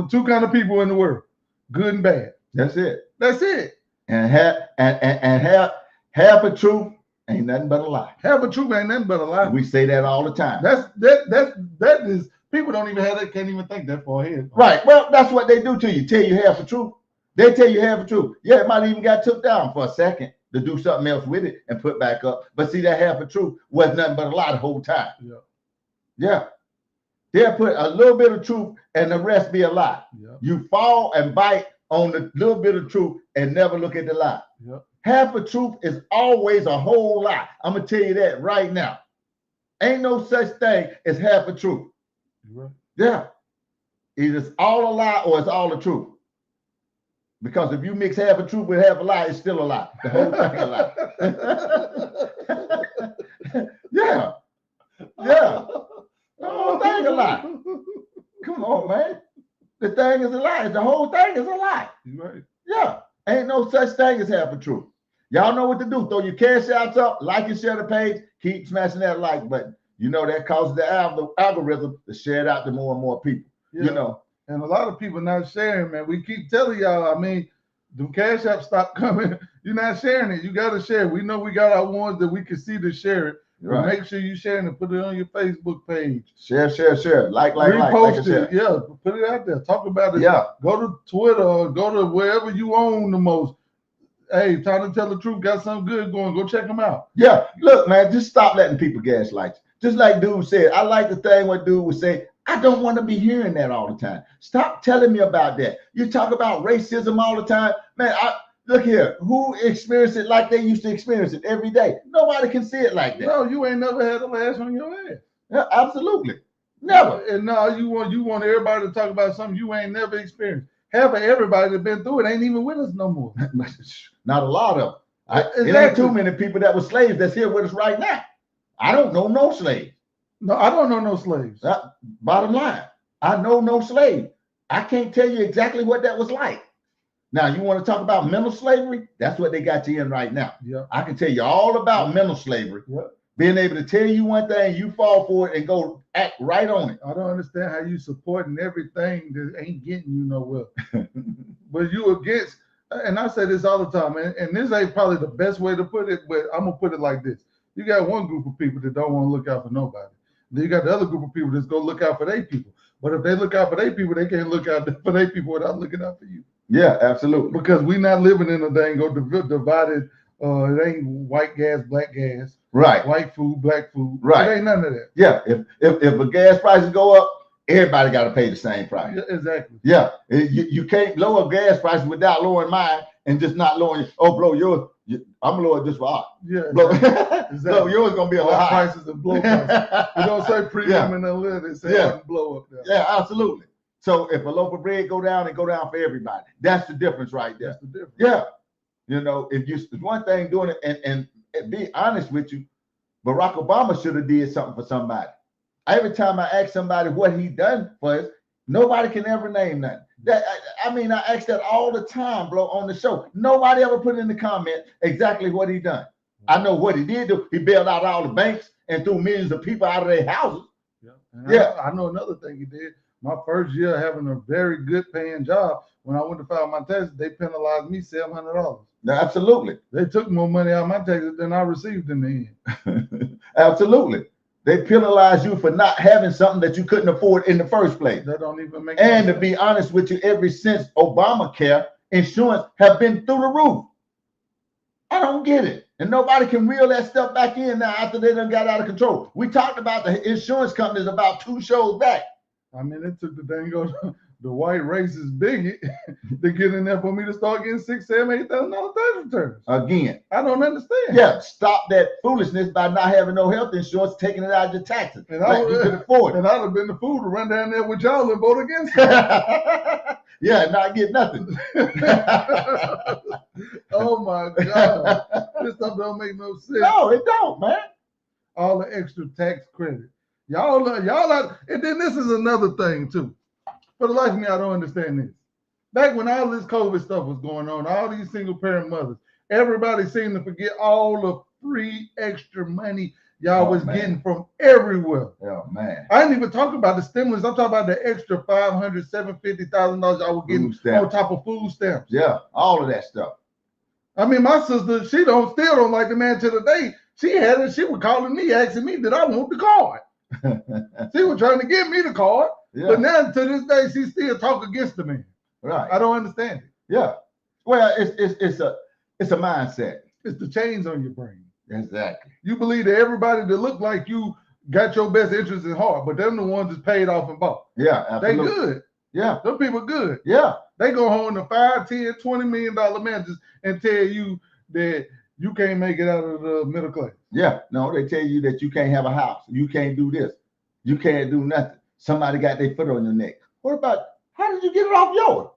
B: two kind of people in the world, good and bad.
A: That's it.
B: That's it.
A: And half a truth ain't nothing but a lie.
B: Half a truth ain't nothing but a lie.
A: We say that all the time.
B: That is people don't even have that, can't even think that far ahead.
A: Right. Well, that's what they do to you. Tell you half a truth. They tell you half a truth. Yeah, it might even got took down for a second to do something else with it and put back up. But see, that half a truth was nothing but a lie the whole time.
B: Yeah.
A: Yeah. They'll put a little bit of truth and the rest be a lie.
B: Yeah.
A: You fall and bite on the little bit of truth and never look at the lie.
B: Yeah.
A: Half a truth is always a whole lie. I'm going to tell you that right now. Ain't no such thing as half a truth.
B: Right.
A: Yeah. Either it's all a lie or it's all the truth. Because if you mix half a truth with half a lie, it's still a lie. The whole thing a lie. Yeah. Yeah. The whole thing a lie. Come on, man. The thing is a lie. The whole thing is a lie.
B: Right.
A: Yeah. Ain't no such thing as half a truth. Y'all know what to do. Throw your cash outs up, like and share the page, keep smashing that like button. You know that causes the algorithm to share it out to more and more people.
B: Yeah.
A: You know.
B: And a lot of people not sharing, man. We keep telling y'all, I mean, the cash apps stop coming. You're not sharing it. You got to share. We know we got our ones that we can see to share it. Right. Make sure you share it and put it on your Facebook page.
A: Share. Like.
B: Repost it. Yeah, put it out there. Talk about it.
A: Yeah.
B: Go to Twitter or go to wherever you own the most. Hey, time to tell the truth. Got something good going. Go check them out.
A: Yeah. Look, man, just stop letting people gaslight you. Just like dude said, I like the thing what dude would say. I don't want to be hearing that all the time. Stop telling me about that. You talk about racism all the time. Man, look here. Who experienced it like they used to experience it every day? Nobody can see it like that.
B: No, you ain't never had a lash on your ass.
A: Yeah, absolutely. Never.
B: And no, you want everybody to talk about something you ain't never experienced. Half of everybody that's been through it ain't even with us no more.
A: Not a lot of them.
B: Exactly.
A: It ain't too many people that were slaves that's here with us right now. I don't know no slaves.
B: No, I don't know no slaves.
A: Bottom line, I know no slave. I can't tell you exactly what that was like. Now, you want to talk about mental slavery? That's what they got you in right now.
B: Yeah.
A: I can tell you all about mental slavery.
B: Yeah.
A: Being able to tell you one thing, you fall for it and go act right on it.
B: I don't understand how you supporting everything that ain't getting you nowhere. But you against, and I say this all the time, and this ain't probably the best way to put it, but I'm going to put it like this. You got one group of people that don't want to look out for nobody. Then you got the other group of people that's going to look out for their people. But if they look out for their people, they can't look out for their people without looking out for you.
A: Yeah, absolutely.
B: Because we're not living in a dang divided, it ain't white gas, black gas.
A: Right.
B: White food, black food.
A: Right.
B: It ain't none of that.
A: Yeah. If the gas prices go up, everybody got to pay the same price.
B: Yeah, exactly.
A: Yeah. You can't lower gas prices without lowering mine and just not lowering. Oh, blow yours. I'm gonna lower it just for art.
B: Yeah.
A: Exactly. Blow yours gonna be a lot higher.
B: Prices and blow prices. You don't say premium and unlimited. They say art and blow up there.
A: Yeah, absolutely. So if a loaf of bread go down, it go down for everybody. That's the difference right there.
B: That's the difference.
A: Yeah. You know, it's one thing doing it, and be honest with you, Barack Obama should have did something for somebody. Every time I ask somebody what he done for us, nobody can ever name nothing. I ask that all the time, bro, on the show. Nobody ever put in the comment exactly what he done. I know what he did do. He bailed out all the banks and threw millions of people out of their houses.
B: Yeah. I know another thing he did. My first year having a very good paying job, when I went to file my taxes, they penalized me $700.
A: Absolutely.
B: They took more money out of my taxes than I received in the end.
A: Absolutely. They penalize you for not having something that you couldn't afford in the first place.
B: That don't even make
A: And
B: sense.
A: to be honest with you, ever since Obamacare, insurance have been through the roof. I don't get it. And nobody can reel that stuff back in now after they done got out of control. We talked about the insurance companies about 2 shows back.
B: I mean, it took the the white racist bigot to get in there for me to start getting $6,000, $7,000, $8,000 tax returns.
A: Again.
B: I don't understand.
A: Yeah, stop that foolishness by not having no health insurance, taking it out of your taxes.
B: And I'd have been the fool to run down there with y'all and vote against it.
A: Yeah, not get nothing.
B: Oh my God. This stuff don't make no sense.
A: No, it don't, man.
B: All the extra tax credit. Y'all are, and then this is another thing too. For the life of me, I don't understand this. Back when all this COVID stuff was going on, all these single parent mothers, everybody seemed to forget all the free extra money y'all was getting from everywhere.
A: Oh man.
B: I didn't even talk about the stimulus. I'm talking about the extra $500,000, $750,000 y'all were getting on top of food stamps.
A: Yeah, all of that stuff.
B: I mean, my sister, she still don't like the man to the day. She was calling me, asking me, did I want the card? She was trying to give me the card. Yeah. But now to this day, she still talk against the man.
A: Right.
B: I don't understand it.
A: Yeah. Well, it's a mindset.
B: It's the chains on your brain.
A: Exactly.
B: You believe that everybody that look like you got your best interest in heart, but them the ones that's paid off and bought.
A: Yeah, absolutely.
B: They good.
A: Yeah.
B: Them people good.
A: Yeah.
B: They go home to $5, $10, $20 million mansions and tell you that you can't make it out of the middle class.
A: Yeah. No, they tell you that you can't have a house. You can't do this. You can't do nothing. Somebody got their foot on your neck. What about, how did you get it off yours?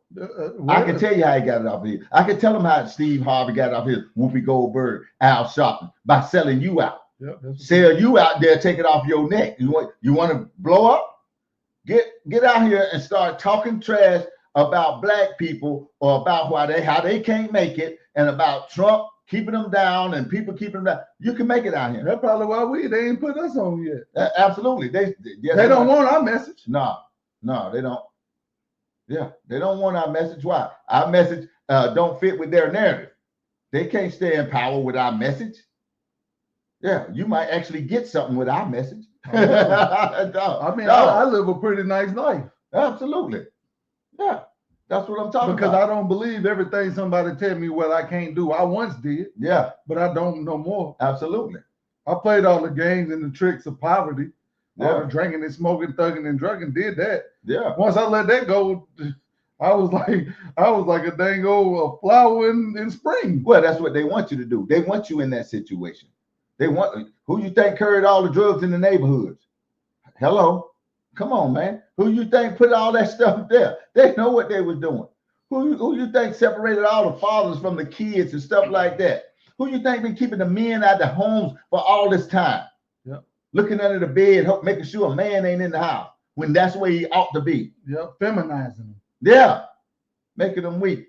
A: I can tell you how he got it off of here. I can tell him how Steve Harvey got it off his Whoopi Goldberg, Al Sharpton, by selling you out.
B: Yep,
A: sell you out there, take it off your neck. You want to blow up? Get out here and start talking trash about black people or about how they can't make it, and about Trump keeping them down and people keeping them down. You can make it out here.
B: That's probably why they ain't put us on yet.
A: Absolutely. They
B: don't want our message.
A: No, they don't. Yeah, they don't want our message. Why? Our message don't fit with their narrative. They can't stay in power with our message. Yeah, you might actually get something with our message.
B: I live a pretty nice life.
A: Absolutely. Yeah, that's what I'm talking about.
B: Because I don't believe everything somebody tell me what I can't do. I once did.
A: Yeah.
B: But I don't no more.
A: Absolutely.
B: I played all the games and the tricks of poverty.
A: Yeah.
B: All the drinking and smoking, thugging and drugging, did that.
A: Yeah.
B: Once I let that go, I was like a dang old flower in spring.
A: Well, that's what they want you to do. They want you in that situation. They want who you think carried all the drugs in the neighborhoods. Hello, come on, man. Who you think put all that stuff there? They know what they were doing. Who you think separated all the fathers from the kids and stuff like that? Who you think been keeping the men out of the homes for all this time?
B: Yeah.
A: Looking under the bed, making sure a man ain't in the house when that's where he ought to be.
B: Yeah, feminizing them.
A: Yeah, making them weak,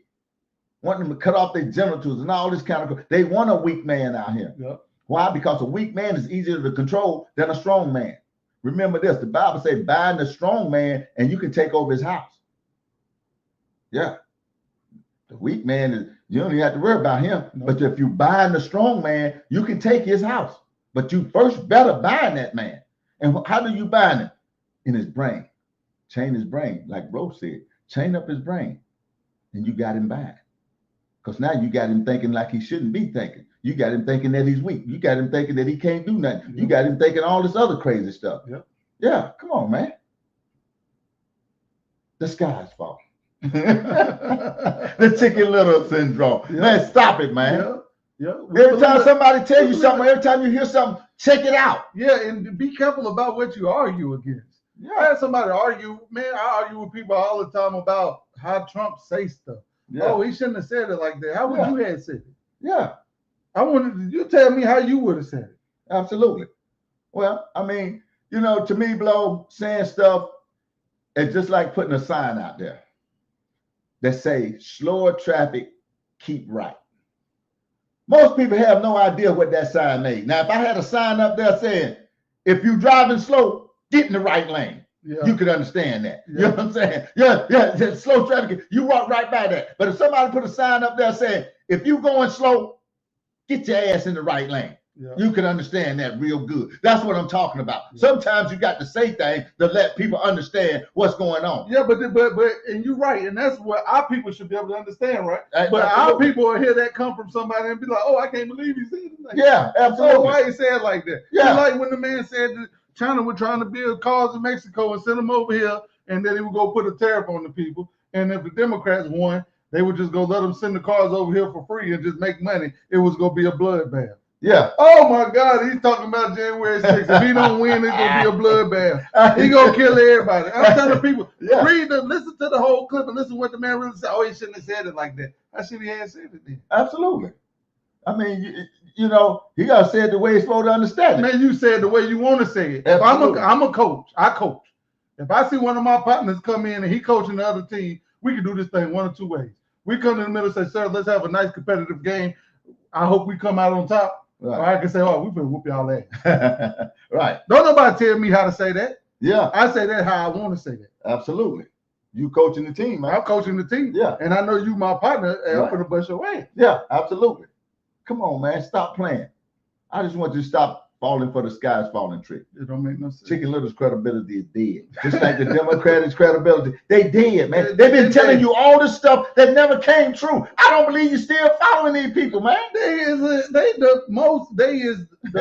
A: wanting them to cut off their genitals and all this kind of. They want a weak man out here.
B: Yeah.
A: Why? Because a weak man is easier to control than a strong man. Remember this: the Bible says, "Bind the strong man, and you can take over his house." Yeah, the weak man is you don't even have to worry about him. No. But if you bind the strong man, you can take his house. But you first better bind that man. And how do you bind him? In his brain. Chain his brain, like Rose said. Chain up his brain, and you got him bound. Because now you got him thinking like he shouldn't be thinking. You got him thinking that he's weak. You got him thinking that he can't do nothing. You got him thinking all this other crazy stuff. Yeah, come on, man. The sky's falling. The Chicken Little syndrome. Man, stop it, man.
B: Yeah.
A: Every time somebody tell you something, every time you hear something, check it out.
B: Yeah, and be careful about what you argue against. Yeah. I had somebody argue, man. I argue with people all the time about how Trump say stuff. Yeah. Oh, he shouldn't have said it like that. How would you have said it?
A: Yeah.
B: I wanted you tell me how you would have said it.
A: Absolutely. Well, I mean, to me, Blow, saying stuff is just like putting a sign out there that say slower traffic, keep right. Most people have no idea what that sign made. Now, if I had a sign up there saying, if you're driving slow, get in the right lane. Yeah. You could understand that. Yeah. You know what I'm saying? Yeah, slow traffic, you walk right by that. But if somebody put a sign up there saying, if you're going slow, get your ass in the right lane. Yeah. You can understand that real good. That's what I'm talking about. Yeah. Sometimes you got to say things to let people understand what's going on.
B: Yeah, but and you're right, and that's what our people should be able to understand, right? But our people will hear that come from somebody and be like, "Oh, I can't believe he said it." Like
A: yeah, absolutely.
B: So why he said it like that?
A: Yeah,
B: it's like when the man said that China was trying to build cars in Mexico and send them over here and then he would go put a tariff on the people. And if the Democrats won, they would just go let them send the cars over here for free and just make money. It was going to be a bloodbath.
A: Yeah.
B: Oh my God, he's talking about January 6th. If he don't win, it's gonna be a bloodbath. He gonna kill everybody. I'm telling people, listen to the whole clip and listen to what the man really said. Oh, he shouldn't have said it like that. I should have said it then.
A: Absolutely. I mean, you know, he gotta say it the way he's supposed to understand it.
B: Man, you said the way you want to say it. If I'm a coach, I coach. If I see one of my partners come in and he coaching the other team, we can do this thing one of two ways. We come in the middle and say, sir, let's have a nice competitive game. I hope we come out on top. Right. Or I can say, oh, we're going to whoop y'all ass.
A: Right.
B: Don't nobody tell me how to say that.
A: Yeah.
B: I say that how I want to say that.
A: Absolutely. You coaching the team, man.
B: I'm coaching the team.
A: Yeah.
B: And I know you my partner, and I'm going to bust your ass.
A: Yeah, absolutely. Come on, man. Stop playing. I just want you to stop falling for the sky's falling trick.
B: It don't make no sense.
A: Chicken Little's credibility is dead. Just like the Democrats' credibility. They dead, man. They've been telling you all this stuff that never came true. I don't believe you're still following these people, man.
B: They is the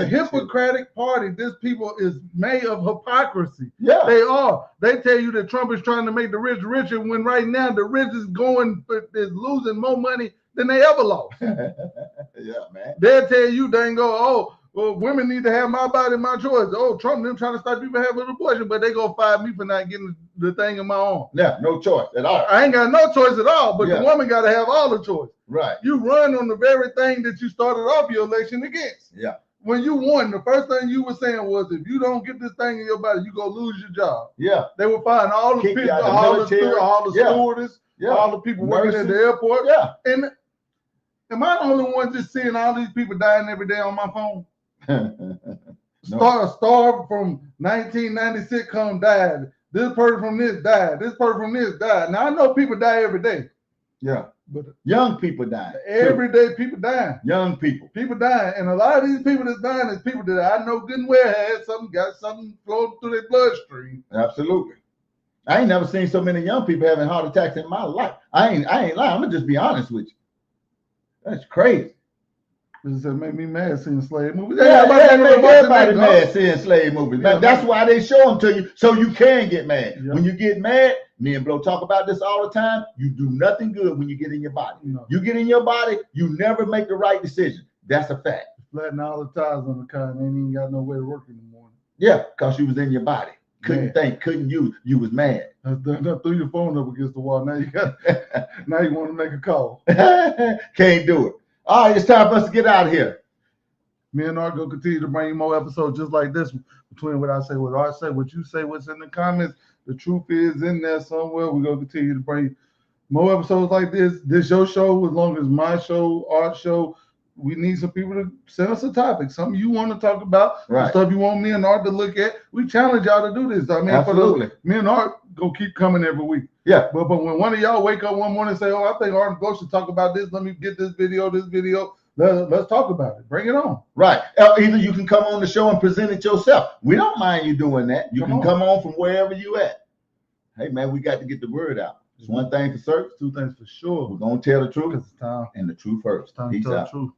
B: Hippocratic Party. This people is made of hypocrisy.
A: Yeah.
B: They are. They tell you that Trump is trying to make the rich richer when right now the rich is losing more money than they ever lost.
A: Yeah, man.
B: They'll tell you they ain't go, oh, well, women need to have my body, my choice. Oh, Trump them trying to stop people having an abortion, but they gonna fire me for not getting the thing in my arm.
A: Yeah, no choice at all.
B: I ain't got no choice at all, but the woman got to have all the choice.
A: Right.
B: You run on the very thing that you started off your election against.
A: Yeah.
B: When you won, the first thing you were saying was, if you don't get this thing in your body, you gonna lose your job.
A: Yeah.
B: They were firing all the people, all the stewardess, all the people working at the airport.
A: Yeah.
B: And am I the only one just seeing all these people dying every day on my phone? Star from 1996 come died. This person from this died. This person from this died. Now I know people die every day.
A: Yeah, but young people die.
B: Every day people die.
A: Young people.
B: People die. And a lot of these people that's dying is people that I know good and well got something flowing through their bloodstream.
A: Absolutely. I ain't never seen so many young people having heart attacks in my life. I ain't lying. I'm gonna just be honest with you. That's crazy.
B: It make me mad seeing slave movies.
A: Yeah, make everybody mad seeing slave movies. Yeah, that's why they show them to you, so you can get mad. Yeah. When you get mad, me and Blo talk about this all the time. You do nothing good when you get in your body. No. You get in your body, you never make the right decision. That's a fact.
B: Flatten all the tires on the car and ain't even got no way to work in the morning.
A: Yeah, because you was in your body. Couldn't think, couldn't use. You was mad.
B: I threw your phone up against the wall. Now you got. Now you want to make a call.
A: Can't do it. All right, it's time for us to get out of here.
B: Me and Art will continue to bring you more episodes just like this one. Between what I say, what Art say, what you say, what's in the comments. The truth is in there somewhere. We're going to continue to bring you more episodes like this. This your show, as long as my show, Art's show. We need some people to send us a topic, something you want to talk about,
A: right.
B: Stuff you want me and Art to look at. We challenge y'all to do this. I mean,
A: absolutely.
B: Me and Art go keep coming every week.
A: Yeah.
B: But when one of y'all wake up one morning and say, oh, I think Art and Blo should talk about this. Let me get this video. Let's talk about it. Bring it on.
A: Right. Either you can come on the show and present it yourself. We don't mind you doing that. You can come on from wherever you at. Hey, man, we got to get the word out. It's one thing for certain.
B: Two things for sure.
A: We're going to tell the truth.
B: It's time.
A: And the truth first.
B: It's time to tell the truth.